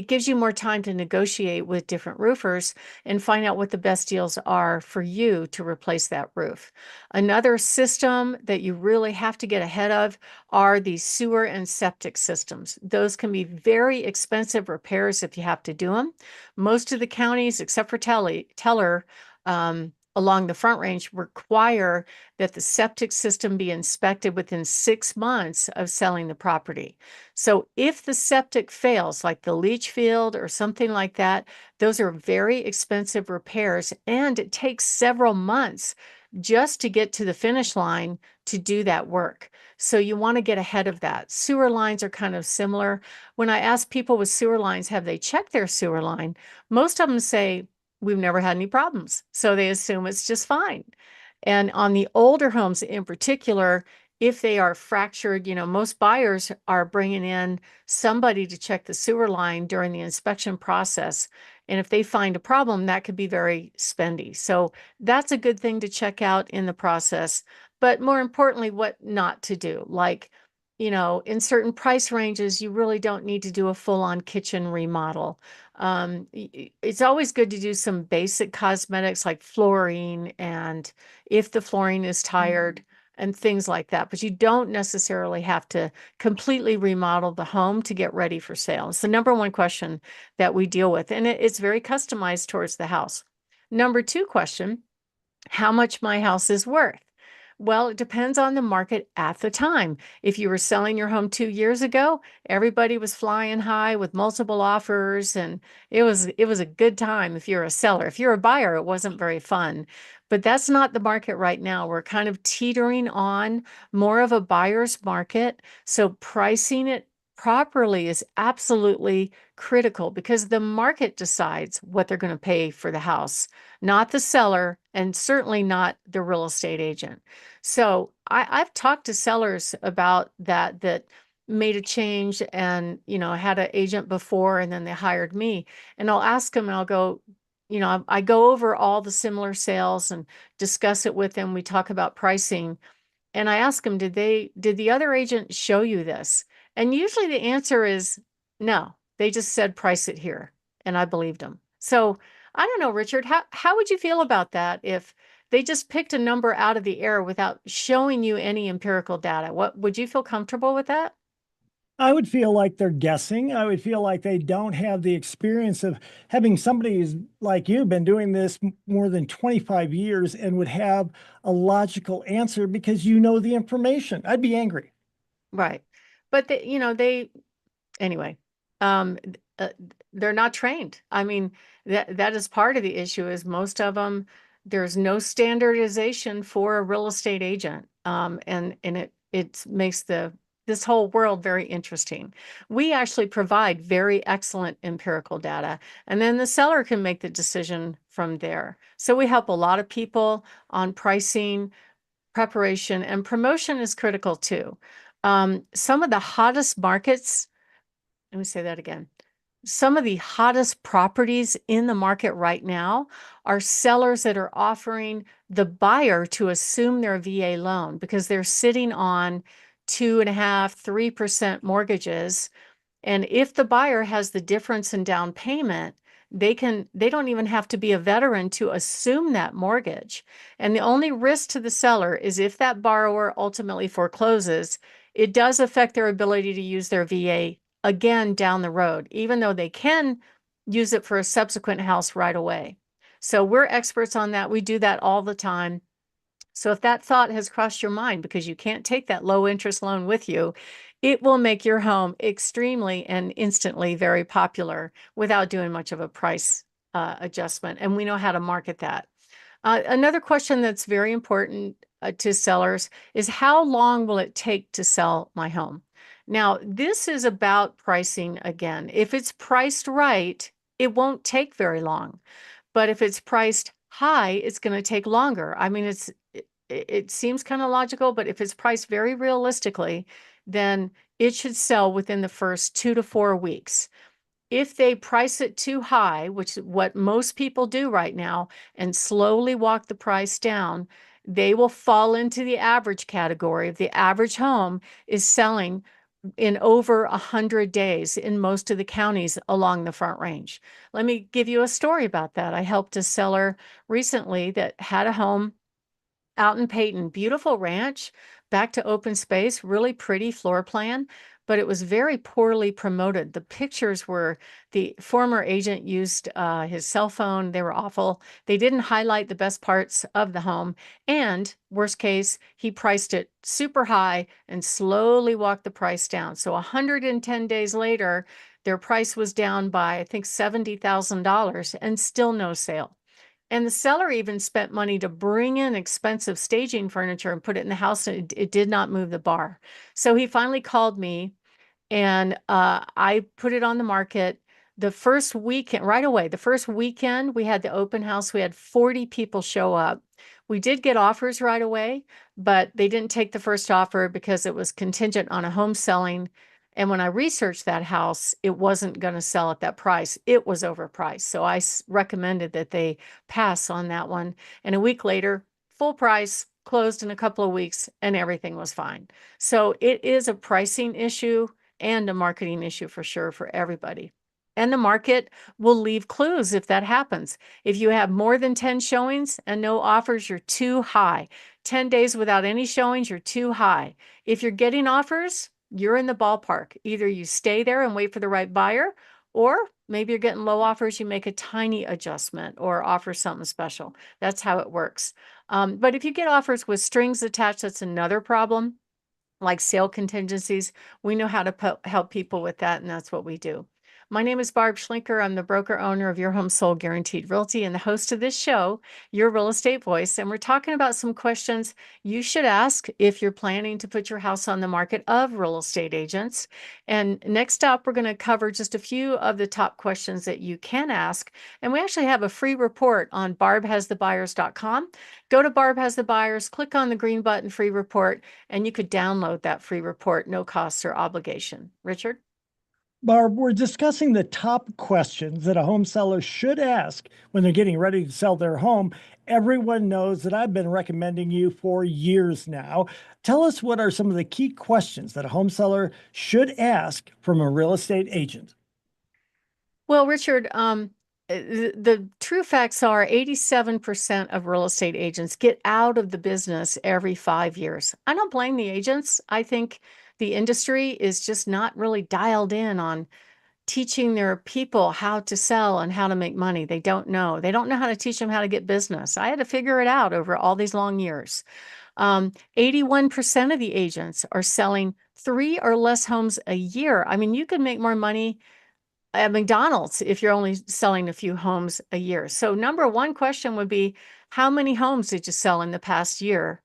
gives you more time to negotiate with different roofers and find out what the best deals are for you to replace that roof. Another system that you really have to get ahead of are the sewer and septic systems. Those can be very expensive repairs if you have to do them. Most of the counties, except for Teller, along the Front Range, require that the septic system be inspected within 6 months of selling the property. So if the septic fails, like the leach field or something like that, those are very expensive repairs, and it takes several months just to get to the finish line to do that work. So you want to get ahead of that. Sewer lines are kind of similar. When I ask people with sewer lines, have they checked their sewer line? Most of them say, we've never had any problems. So they assume it's just fine. And on the older homes in particular, if they are fractured, most buyers are bringing in somebody to check the sewer line during the inspection process. And if they find a problem, that could be very spendy. So that's a good thing to check out in the process. But more importantly, what not to do. Like, in certain price ranges, you really don't need to do a full-on kitchen remodel. It's always good to do some basic cosmetics like flooring, and if the flooring is tired and things like that. But you don't necessarily have to completely remodel the home to get ready for sale. It's the number one question that we deal with, and it's very customized towards the house. Number two question, how much my house is worth? Well, it depends on the market at the time. If you were selling your home 2 years ago, everybody was flying high with multiple offers, and it was a good time if you're a seller. If you're a buyer, it wasn't very fun. But that's not the market right now. We're kind of teetering on more of a buyer's market. So pricing it properly is absolutely critical, because the market decides what they're going to pay for the house, not the seller, and certainly not the real estate agent. So I've talked to sellers about that made a change and, had an agent before and then they hired me. And I'll ask them and I'll go, I go over all the similar sales and discuss it with them. We talk about pricing. And I ask them, did the other agent show you this? And usually the answer is no. They just said price it here. And I believed them. So I don't know, Richard, how would you feel about that if they just picked a number out of the air without showing you any empirical data? What would you feel comfortable with that? I would feel like they're guessing. I would feel like they don't have the experience of having somebody who's like you been doing this more than 25 years and would have a logical answer because you know the information. I'd be angry. Right. But they anyway, they're not trained. I mean, that is part of the issue, is most of them, there's no standardization for a real estate agent. And it makes this whole world very interesting. We actually provide very excellent empirical data, and then the seller can make the decision from there. So we help a lot of people on pricing, preparation, and promotion is critical too. Some of the hottest markets, let me say that again. Some of the hottest properties in the market right now are sellers that are offering the buyer to assume their VA loan because they're sitting on 2.5%, 3% mortgages. And if the buyer has the difference in down payment, they don't even have to be a veteran to assume that mortgage. And the only risk to the seller is if that borrower ultimately forecloses, it does affect their ability to use their VA again down the road, even though they can use it for a subsequent house right away. So we're experts on that. We do that all the time. So if that thought has crossed your mind, because you can't take that low interest loan with you, it will make your home extremely and instantly very popular without doing much of a price adjustment. And we know how to market that. Another question that's very important to sellers is, how long will it take to sell my home? Now, this is about pricing again. If it's priced right, it won't take very long. But if it's priced high, it's going to take longer. I mean, it seems kind of logical, but if it's priced very realistically, then it should sell within the first 2 to 4 weeks. If they price it too high, which is what most people do right now, and slowly walk the price down, they will fall into the average category. If the average home is selling in over 100 days in most of the counties along the Front Range. Let me give you a story about that. I helped a seller recently that had a home out in Peyton, beautiful ranch, back to open space, really pretty floor plan, but it was very poorly promoted. The pictures were, the former agent used his cell phone. They were awful. They didn't highlight the best parts of the home. And worst case, he priced it super high and slowly walked the price down. So 110 days later, their price was down by, I think, $70,000 and still no sale. And the seller even spent money to bring in expensive staging furniture and put it in the house, and it did not move the bar. So he finally called me, and I put it on the market. The first weekend, right away, the first weekend we had the open house, we had 40 people show up. We did get offers right away, but they didn't take the first offer because it was contingent on a home selling. And when I researched that house, it wasn't going to sell at that price. It was overpriced. So I recommended that they pass on that one. And a week later, full price, closed in a couple of weeks and everything was fine. So it is a pricing issue and a marketing issue for sure for everybody. And the market will leave clues if that happens. If you have more than 10 showings and no offers, you're too high. 10 days without any showings, you're too high. If you're getting offers, you're in the ballpark. Either you stay there and wait for the right buyer, or maybe you're getting low offers, you make a tiny adjustment or offer something special. That's how it works. But if you get offers with strings attached, that's another problem, like sale contingencies. We know how to help people with that, and that's what we do. My name is Barb Schlinker. I'm the broker owner of Your Home Sold Guaranteed Realty and the host of this show, Your Real Estate Voice. And we're talking about some questions you should ask if you're planning to put your house on the market of real estate agents. And next up, we're going to cover just a few of the top questions that you can ask. And we actually have a free report on barbhasthebuyers.com. Go to Barb Has the Buyers, click on the green button, free report, and you could download that free report, no cost or obligation. Richard? Barb, we're discussing the top questions that a home seller should ask when they're getting ready to sell their home. Everyone knows that I've been recommending you for years now. Tell us, what are some of the key questions that a home seller should ask from a real estate agent? Well, Richard, the true facts are 87% of real estate agents get out of the business every 5 years. I don't blame the agents. I think the industry is just not really dialed in on teaching their people how to sell and how to make money. They don't know. They don't know how to teach them how to get business. I had to figure it out over all these long years. 81% of the agents are selling 3 or less homes a year. I mean, you can make more money at McDonald's if you're only selling a few homes a year. So number one question would be, how many homes did you sell in the past year?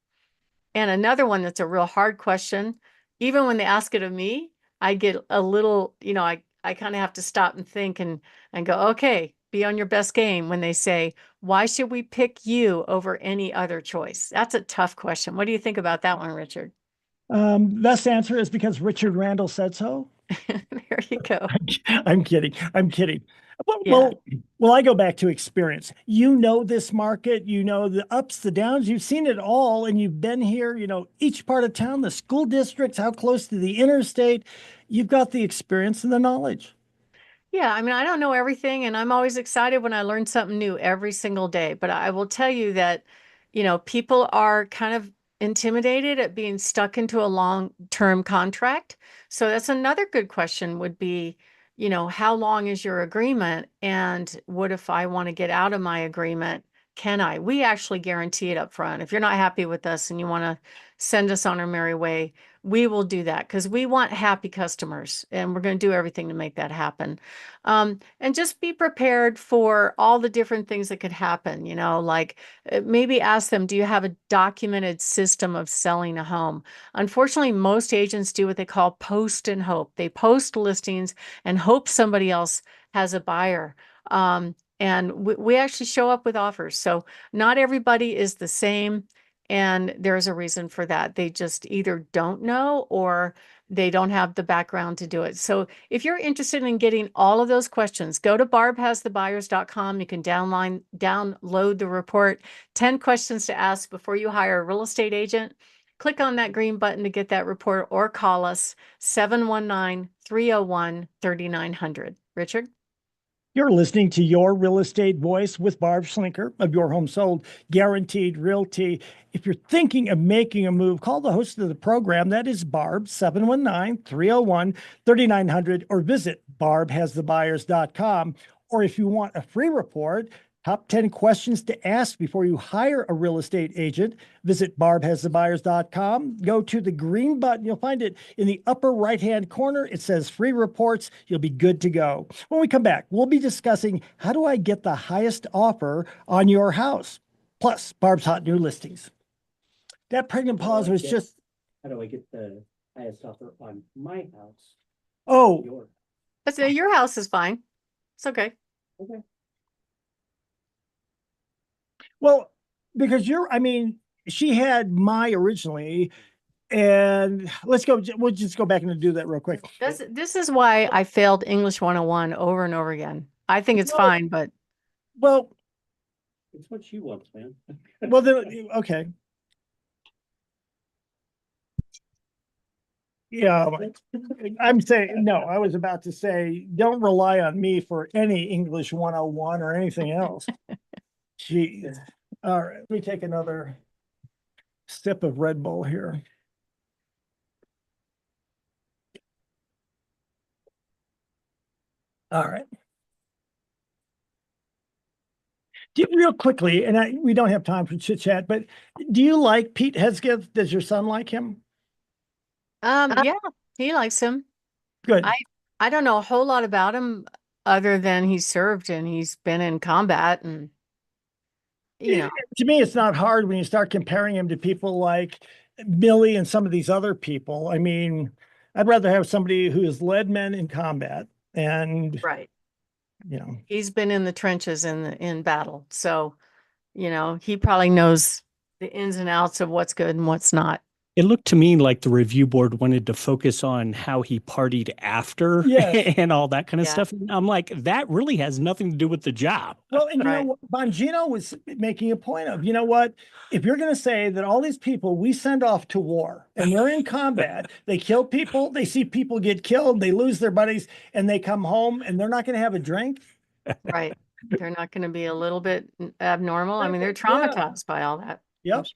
And another one that's a real hard question, even when they ask it of me, I get a little, I kind of have to stop and think and go, okay, be on your best game when they say, why should we pick you over any other choice? That's a tough question. What do you think about that one, Richard? Best answer is because Richard Randall said so. There you go. I'm kidding. I'm kidding. Well, Yeah. I go back to experience. You know this market, you know the ups, the downs, you've seen it all, and you've been here, each part of town, the school districts, how close to the interstate. You've got the experience and the knowledge. Yeah, I mean, I don't know everything, and I'm always excited when I learn something new every single day. But I will tell you that, people are kind of intimidated at being stuck into a long-term contract. So that's another good question would be, how long is your agreement? And what if I want to get out of my agreement? Can I? We actually guarantee it up front. If you're not happy with us and you want to send us on our merry way, we will do that because we want happy customers and we're going to do everything to make that happen. And just be prepared for all the different things that could happen, like maybe ask them, do you have a documented system of selling a home? Unfortunately, most agents do what they call post and hope. They post listings and hope somebody else has a buyer. And we actually show up with offers. So not everybody is the same. And there's a reason for that. They just either don't know or they don't have the background to do it. So if you're interested in getting all of those questions, go to barbhasthebuyers.com. You can download the report, 10 questions to ask before you hire a real estate agent. Click on that green button to get that report or call us 719-301-3900. Richard? You're listening to Your Real Estate Voice with Barb Schlinker of Your Home Sold Guaranteed Realty. If you're thinking of making a move, call the host of the program. That is Barb, 719-301-3900, or visit barbhasthebuyers.com. Or if you want a free report, top 10 questions to ask before you hire a real estate agent, visit barbhasthebuyers.com. Go to the green button. You'll find it in the upper right-hand corner. It says free reports. You'll be good to go. When we come back, we'll be discussing how do I get the highest offer on your house? Plus, Barb's hot new listings. That pregnant pause was just... How do I get the highest offer on my house? Oh, Your house is fine. It's okay. Okay. well, because she had my originally, and we'll just go back and do that real quick. This is why I failed English 101 over and over again. I think it's fine, but Well, it's what she wants, man. then, okay. Yeah, I'm saying, no, I was about to say, don't rely on me for any English 101 or anything else. Jeez. All right, let me take another sip of Red Bull here. All right. Real quickly, and we don't have time for chit chat, but do you like Pete Hesketh? Does your son like him? Yeah, he likes him. Good. I don't know a whole lot about him other than he served and he's been in combat and To me, it's not hard when you start comparing him to people like Millie and some of these other people. I mean, I'd rather have somebody who has led men in combat and, right. you know, He's been in the trenches in battle. So, he probably knows the ins and outs of what's good and what's not. It looked to me like the review board wanted to focus on how he partied after Yes. and all that kind of Yeah. stuff. I'm like, that really has nothing to do with the job. Well, and you know Right. what Bongino was making a point of, you know what? If you're going to say that all these people we send off to war and they're in combat, they kill people, they see people get killed, they lose their buddies, and they come home and they're not going to have a drink. Right. They're not going to be a little bit abnormal. I mean, they're Yeah. traumatized by all that. Yep.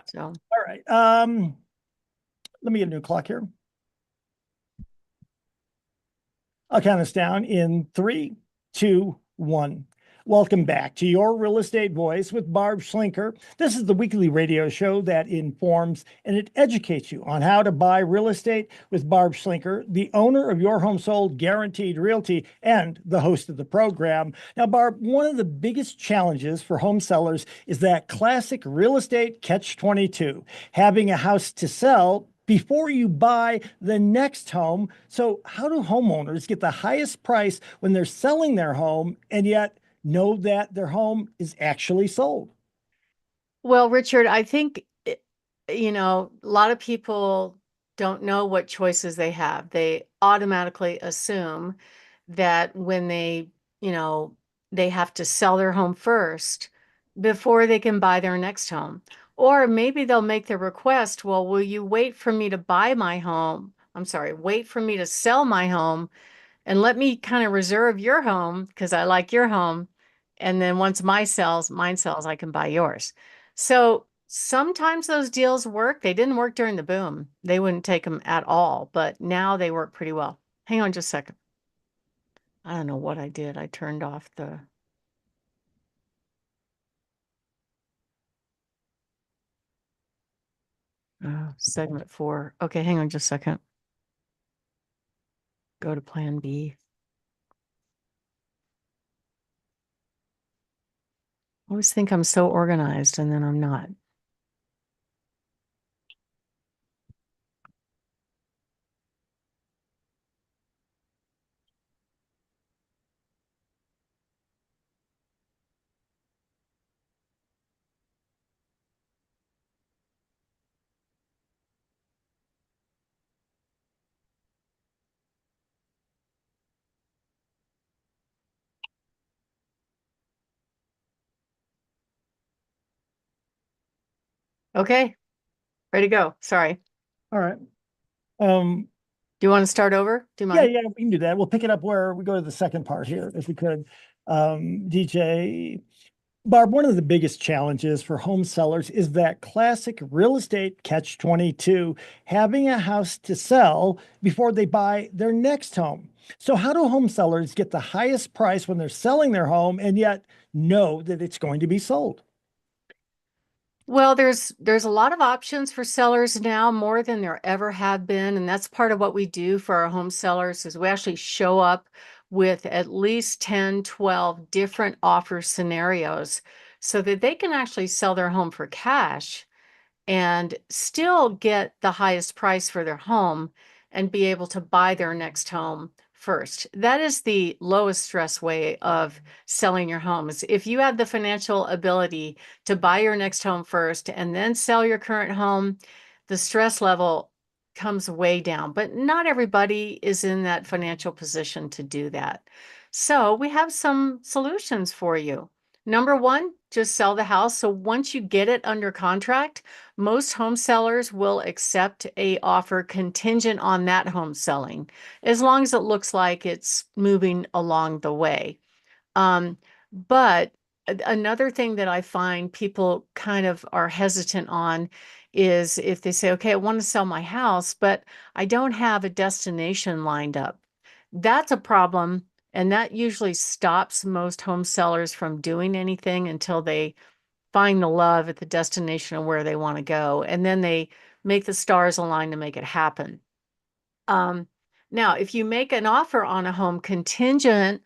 So, All right. Let me get a new clock here. I'll count us down in 3, 2, 1. Welcome back to Your Real Estate Voice with Barb Schlinker. This is the weekly radio show that informs and it educates you on how to buy real estate with Barb Schlinker, the owner of Your Home Sold Guaranteed Realty and the host of the program. Now, Barb, one of the biggest challenges for home sellers is that classic real estate catch-22, having a house to sell before you buy the next home. So how do homeowners get the highest price when they're selling their home and yet know that their home is actually sold? well, Richard, I think, a lot of people don't know what choices they have. They automatically assume that when they have to sell their home first before they can buy their next home. Or maybe they'll make the request, well, will you wait for me to buy my home? I'm sorry, wait for me to sell my home and let me kind of reserve your home because I like your home. And then once mine sells, I can buy yours. So sometimes those deals work. They didn't work during the boom. They wouldn't take them at all, but now they work pretty well. Hang on just a second. I don't know what I did. I turned off the segment 4. Okay, hang on just a second. Go to plan B. I always think I'm so organized and then I'm not. Okay, ready to go. Sorry. All right. Um, Do you want to start over? Do you yeah, mind? yeah, we can do that. We'll pick it up where we go to the second part here, if we could. DJ Barb, one of the biggest challenges for home sellers is that classic real estate catch-22, having a house to sell before they buy their next home. So how do home sellers get the highest price when they're selling their home and yet know that it's going to be sold? Well, there's a lot of options for sellers now, more than there ever have been, and that's part of what we do for our home sellers is we actually show up with at least 10, 12 different offer scenarios so that they can actually sell their home for cash and still get the highest price for their home and be able to buy their next home first. That is the lowest stress way of selling your home. Is if you have the financial ability to buy your next home first and then sell your current home, the stress level comes way down. But not everybody is in that financial position to do that. So we have some solutions for you. Number one, just sell the house. So once you get it under contract, most home sellers will accept a offer contingent on that home selling, as long as it looks like it's moving along the way. But another thing that I find people kind of are hesitant on is if they say, okay, I want to sell my house, but I don't have a destination lined up. That's a problem. And that usually stops most home sellers from doing anything until they find the love at the destination of where they want to go. And then they make the stars align to make it happen. Now, if you make an offer on a home contingent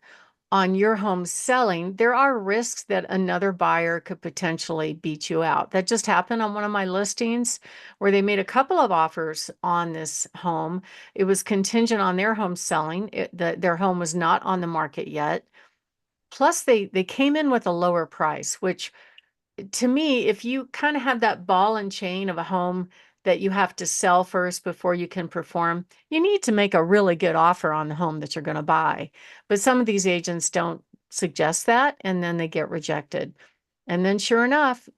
on your home selling, there are risks that another buyer could potentially beat you out. That just happened on one of my listings where they made a couple of offers on this home. It was contingent on their home selling. Their home was not on the market yet. Plus, they came in with a lower price, which to me, if you kind of have that ball and chain of a home that you have to sell first before you can perform, you need to make a really good offer on the home that you're going to buy. But some of these agents don't suggest that, and then they get rejected. And then sure enough,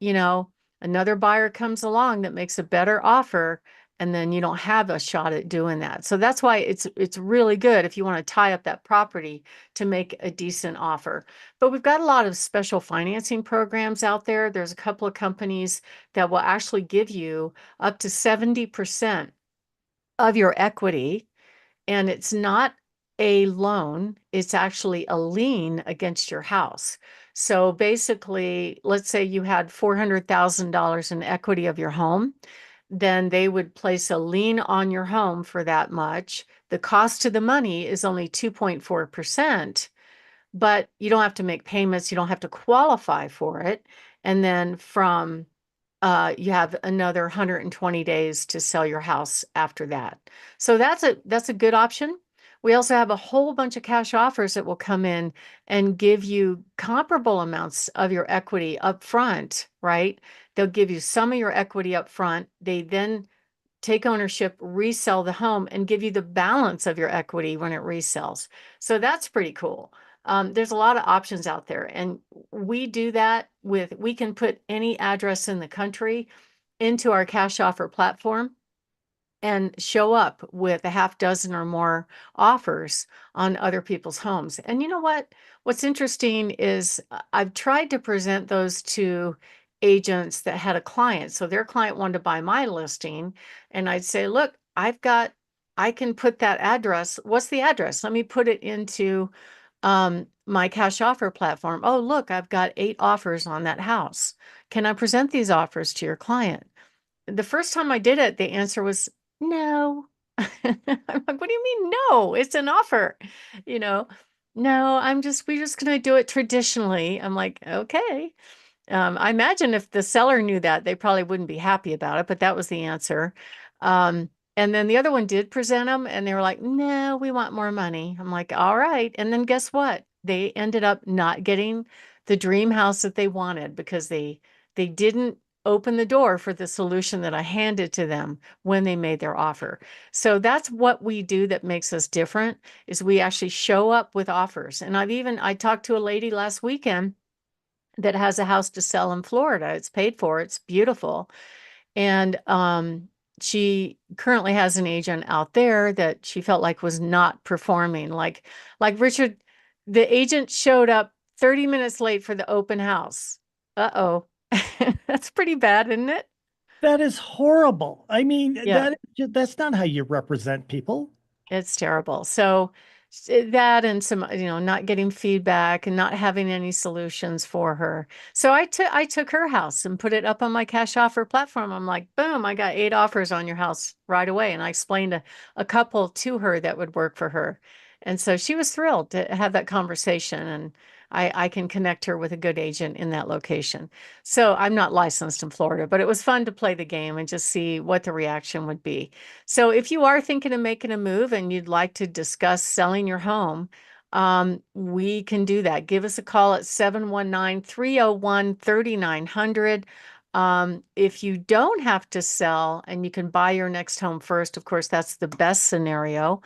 another buyer comes along that makes a better offer, and then you don't have a shot at doing that. So that's why it's really good if you want to tie up that property to make a decent offer. But we've got a lot of special financing programs out there. There's a couple of companies that will actually give you up to 70% of your equity, and it's not a loan, it's actually a lien against your house. So basically, let's say you had $400,000 in equity of your home, then they would place a lien on your home for that much. The cost to the money is only 2.4%, but you don't have to make payments, you don't have to qualify for it. And then you have another 120 days to sell your house after that. So that's a good option. We also have a whole bunch of cash offers that will come in and give you comparable amounts of your equity up front, right? They'll give you some of your equity up front. They then take ownership, resell the home, and give you the balance of your equity when it resells. So that's pretty cool. There's a lot of options out there, and we do that we can put any address in the country into our cash offer platform and show up with a half dozen or more offers on other people's homes. And you know what? What's interesting is I've tried to present those to agents that had a client. So their client wanted to buy my listing, and I'd say, look, I can put that address. What's the address? Let me put it into my cash offer platform. Oh, look, I've got 8 offers on that house. Can I present these offers to your client? The first time I did it, the answer was no. I'm like, what do you mean no? It's an offer. You know, no, we're just going to do it traditionally. I'm like, okay. I imagine if the seller knew that, they probably wouldn't be happy about it, but that was the answer. And then the other one did present them, and they were like, no, we want more money. I'm like, all right. And then guess what? They ended up not getting the dream house that they wanted because they didn't open the door for the solution that I handed to them when they made their offer. So that's what we do that makes us different, is we actually show up with offers. And I talked to a lady last weekend that has a house to sell in Florida. It's paid for, it's beautiful. And she currently has an agent out there that she felt like was not performing. Like Richard, the agent showed up 30 minutes late for the open house. Uh-oh. That's pretty bad, isn't it? That is horrible. I mean, Yeah. that's not how you represent people. It's terrible. So that and some, not getting feedback and not having any solutions for her. So I took her house and put it up on my cash offer platform. I'm like, boom, I got 8 offers on your house right away. And I explained a couple to her that would work for her. And so she was thrilled to have that conversation. And I can connect her with a good agent in that location. So I'm not licensed in Florida, but it was fun to play the game and just see what the reaction would be. So if you are thinking of making a move and you'd like to discuss selling your home, we can do that. Give us a call at 719-301-3900. If you don't have to sell and you can buy your next home first, of course, that's the best scenario.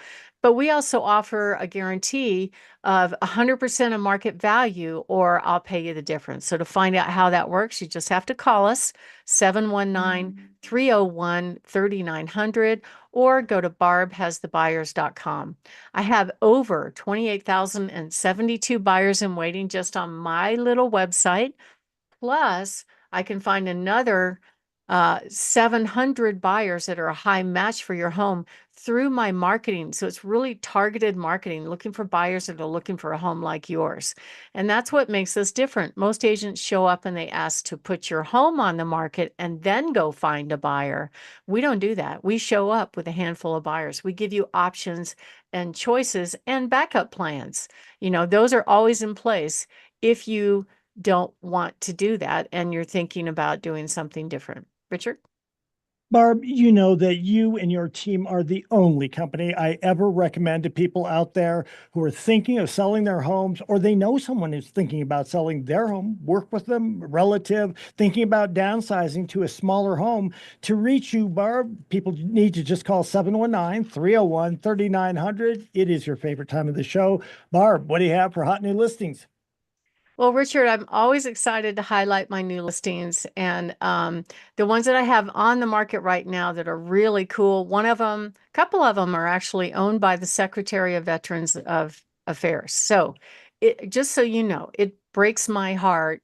But we also offer a guarantee of 100% of market value, or I'll pay you the difference. So to find out how that works, you just have to call us 719-301-3900 or go to barbhasthebuyers.com. I have over 28,072 buyers in waiting just on my little website. Plus, I can find another 700 buyers that are a high match for your home through my marketing. So it's really targeted marketing, looking for buyers that are looking for a home like yours. And that's what makes us different. Most agents show up and they ask to put your home on the market and then go find a buyer. We don't do that. We show up with a handful of buyers. We give you options and choices and backup plans. Those are always in place if you don't want to do that and you're thinking about doing something different. Richard? Barb, you know that you and your team are the only company I ever recommend to people out there who are thinking of selling their homes, or they know someone who's thinking about selling their home, work with them, relative, thinking about downsizing to a smaller home. To reach you, Barb, people need to just call 719-301-3900. It is your favorite time of the show. Barb, what do you have for hot new listings? Well, Richard, I'm always excited to highlight my new listings, and the ones that I have on the market right now that are really cool. A couple of them are actually owned by the Secretary of Veterans of Affairs. So just so you know, it breaks my heart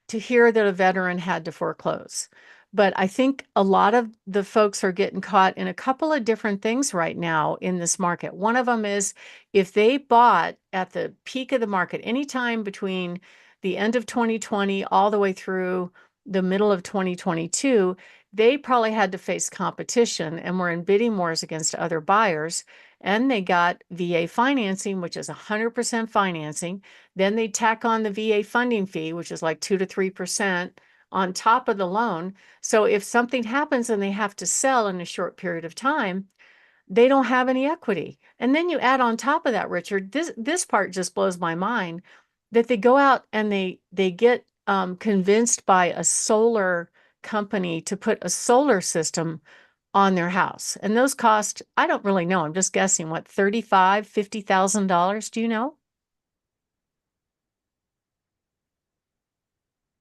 to hear that a veteran had to foreclose. But I think a lot of the folks are getting caught in a couple of different things right now in this market. One of them is if they bought at the peak of the market, anytime between the end of 2020 all the way through the middle of 2022, they probably had to face competition and were in bidding wars against other buyers. And they got VA financing, which is 100% financing. Then they tack on the VA funding fee, which is like 2 to 3% on top of the loan. So if something happens and they have to sell in a short period of time, they don't have any equity. And then you add on top of that, Richard, this part just blows my mind, that they go out and they get convinced by a solar company to put a solar system on their house. And those cost, I don't really know. I'm just guessing, what, $35,000, $50,000? Do you know,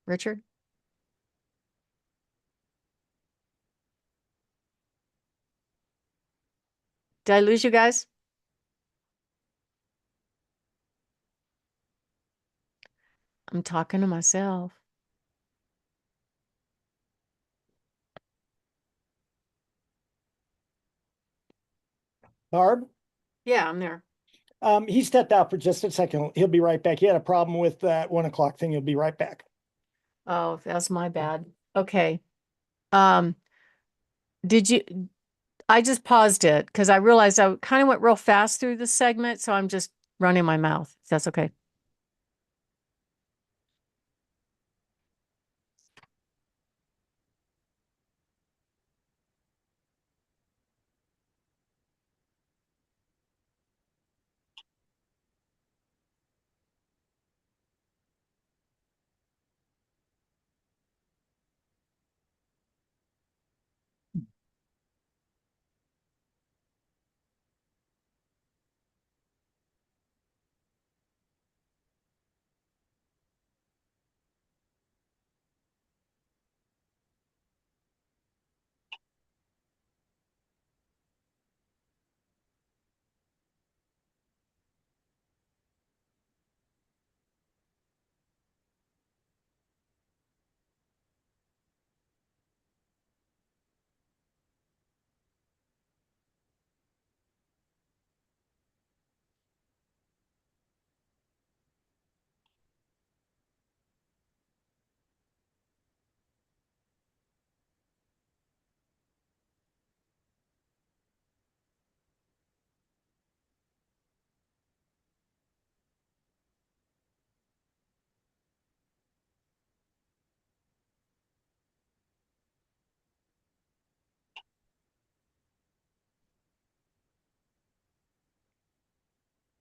Richard? Did I lose you guys? I'm talking to myself. Barb? Yeah, I'm there. He stepped out for just a second. He'll be right back. He had a problem with that 1 o'clock thing. He'll be right back. Oh, that's my bad. Okay. Um, did you, I just paused it because I realized I kind of went real fast through the segment, so I'm just running my mouth. If that's okay.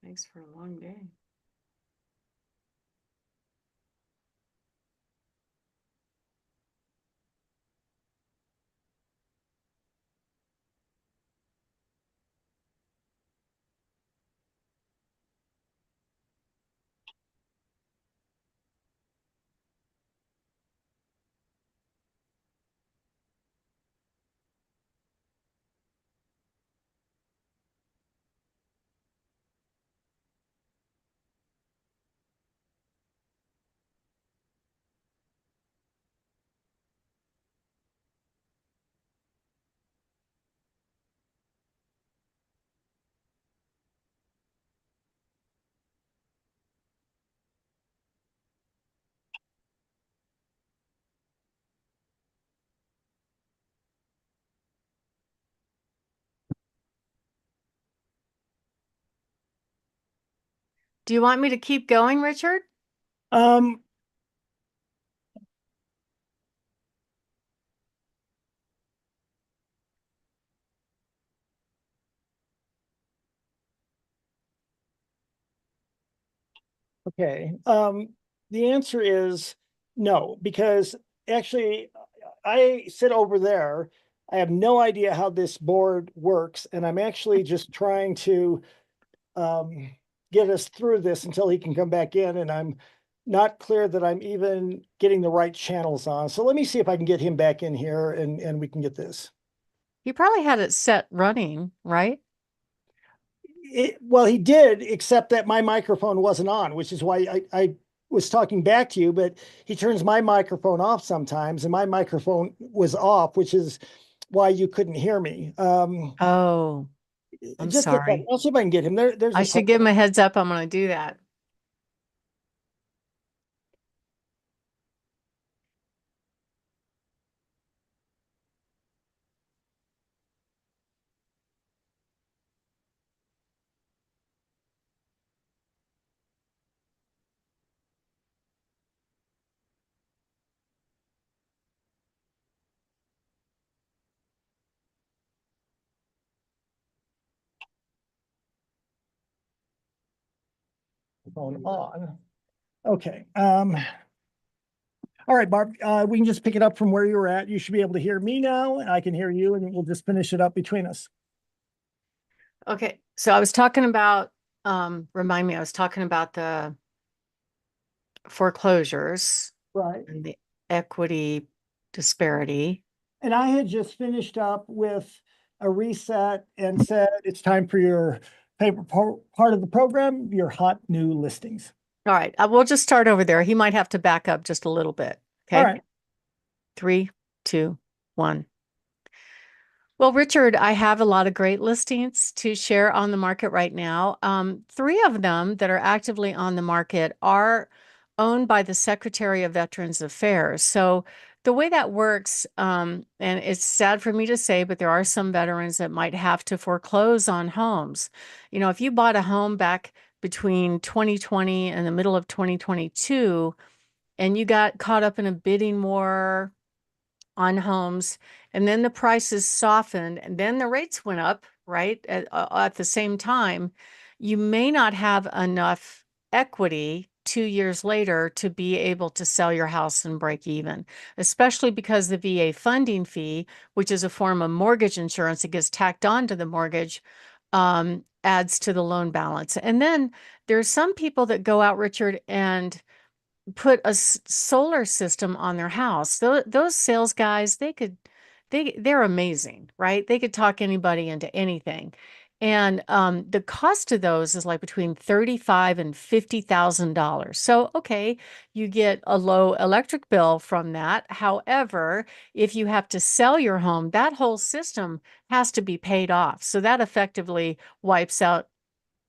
Thanks for a long day. Do you want me to keep going, Richard? Um, okay. The answer is no, because actually I sit over there. I have no idea how this board works, and I'm actually just trying to um, get us through this until he can come back in, and I'm not clear that I'm even getting the right channels on. So let me see if I can get him back in here and we can get this. You probably had it set running, right? Well, he did, except that my microphone wasn't on, which is why I was talking back to you, but he turns my microphone off sometimes, and my microphone was off, which is why you couldn't hear me. Oh, I'm Just a second. sorry. I'll see if I can get him. There's I a should give him a heads up. I'm going to do that. phone on. Okay. All right, Barb, we can just pick it up from where you were at. You should be able to hear me now, and I can hear you, and we'll just finish it up between us. Okay. So I was talking about, remind me, I was talking about the foreclosures Right. and the equity disparity. And I had just finished up with a reset and said it's time for your favorite part of the program, your hot new listings. All right. We'll just start over there. He might have to back up just a little bit. All Okay. right. 3, 2, 1. Well, Richard, I have a lot of great listings to share on the market right now. 3 of them that are actively on the market are owned by the Secretary of Veterans Affairs. So the way that works, and it's sad for me to say, but there are some veterans that might have to foreclose on homes. You know, if you bought a home back between 2020 and the middle of 2022, and you got caught up in a bidding war on homes, and then the prices softened, and then the rates went up, right, at the same time, you may not have enough equity 2 years later to be able to sell your house and break even, especially because the VA funding fee, which is a form of mortgage insurance that gets tacked on to the mortgage, adds to the loan balance. And then there's some people that go out, Richard, and put a solar system on their house. Those sales guys, they're amazing, right? They could talk anybody into anything. And the cost of those is like between $35,000 and $50,000. So, okay, you get a low electric bill from that. However, if you have to sell your home, that whole system has to be paid off. So that effectively wipes out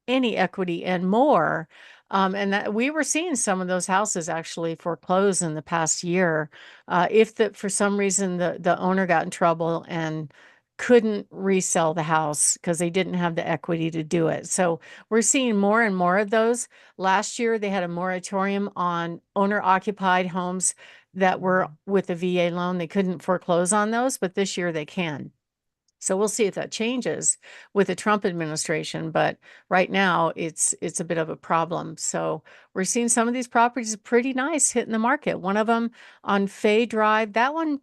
any equity and more. And that we were seeing some of those houses actually foreclose in the past year. If for some reason the owner got in trouble and couldn't resell the house because they didn't have the equity to do it. So we're seeing more and more of those. Last year, they had a moratorium on owner occupied homes that were with a VA loan. They couldn't foreclose on those, but this year they can. So we'll see if that changes with the Trump administration, but right now it's a bit of a problem. So we're seeing some of these properties pretty nice hitting the market. One of them on Fay Drive, that one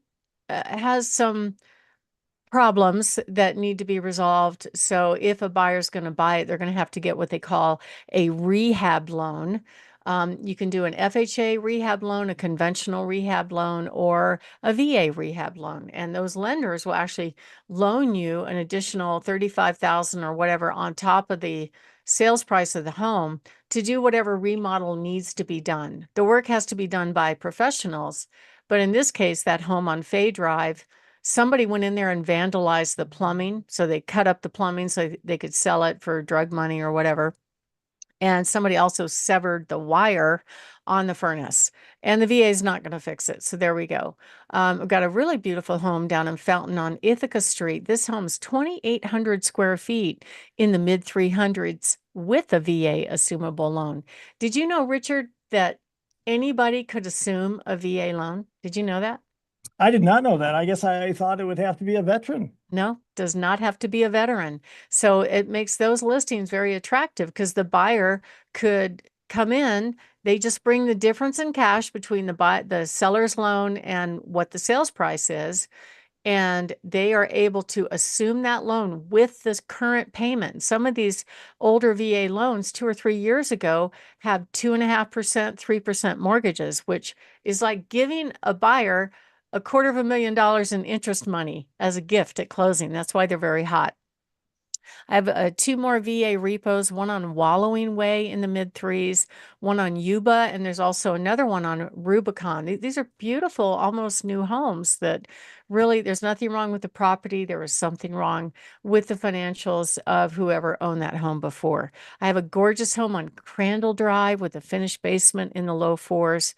has some problems that need to be resolved. So if a buyer's going to buy it, they're going to have to get what they call a rehab loan. You can do an FHA rehab loan, a conventional rehab loan, or a VA rehab loan. And those lenders will actually loan you an additional $35,000 or whatever on top of the sales price of the home to do whatever remodel needs to be done. The work has to be done by professionals. But in this case, that home on Fay Drive, somebody went in there and vandalized the plumbing. So they cut up the plumbing so they could sell it for drug money or whatever. And somebody also severed the wire on the furnace, and the VA is not going to fix it. So there we go. I've got a really beautiful home down in Fountain on Ithaca Street. This home's 2,800 square feet in the mid 300s with a VA assumable loan. Did you know, Richard, that anybody could assume a VA loan? Did you know that? I did not know that. I guess I thought it would have to be a veteran. No, does not have to be a veteran. So it makes those listings very attractive because the buyer could come in, they just bring the difference in cash between the seller's loan and what the sales price is, and they are able to assume that loan with this current payment. Some of these older VA loans 2 or 3 years ago have 2.5%, 3% mortgages, which is like giving a buyer $250,000 in interest money as a gift at closing. That's why they're very hot. I have 2 more VA repos, one on Wallowing Way in the mid 3s, one on Yuba, and there's also another one on Rubicon. These are beautiful, almost new homes that really, there's nothing wrong with the property. There was something wrong with the financials of whoever owned that home before. I have a gorgeous home on Crandall Drive with a finished basement in the low 4s.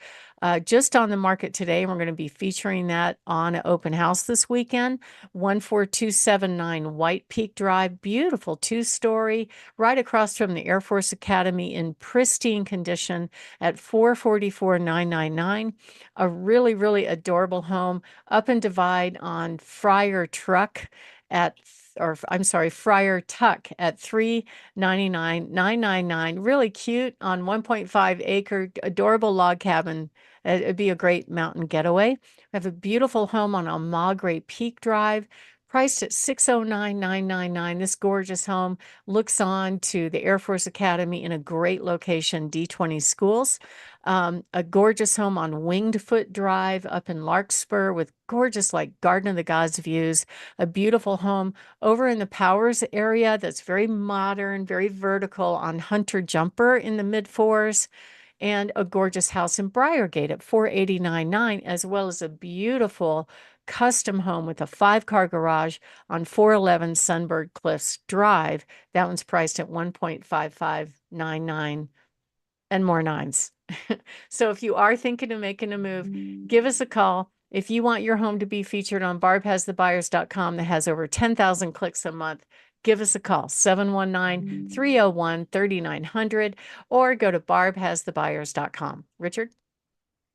Just on the market today. We're going to be featuring that on an open house this weekend. 14279 White Peak Drive, beautiful 2-story, right across from the Air Force Academy in pristine condition at $444,999. A really, really adorable home up and divide on Friar Truck at Friar Tuck at $399,999. Really cute on 1.5 acre, adorable log cabin. It'd be a great mountain getaway. We have a beautiful home on Almagre Peak Drive, priced at $609,999. This gorgeous home looks on to the Air Force Academy in a great location, D20 schools. A gorgeous home on Winged Foot Drive up in Larkspur with gorgeous like Garden of the Gods views. A beautiful home over in the Powers area that's very modern, very vertical on Hunter Jumper in the mid 4s. And a gorgeous house in Briargate at $489,900, as well as a beautiful custom home with a 5-car garage on 411 Sunbird Cliffs Drive. That one's priced at $1.5599 and more nines. So if you are thinking of making a move, give us a call. If you want your home to be featured on barbhasthebuyers.com that has over 10,000 clicks a month, give us a call, 719-301-3900, or go to barbhasthebuyers.com. Richard?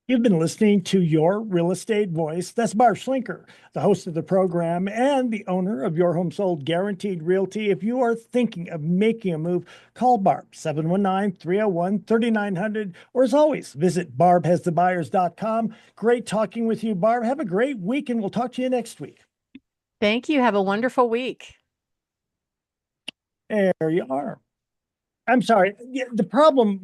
You've been listening to Your Real Estate Voice. That's Barb Schlinker, the host of the program and the owner of Your Home Sold Guaranteed Realty. If you are thinking of making a move, call Barb, 719-301-3900. Or as always, visit barbhasthebuyers.com. Great talking with you, Barb. Have a great week, and we'll talk to you next week. Thank you. Have a wonderful week. There you are. I'm sorry. The problem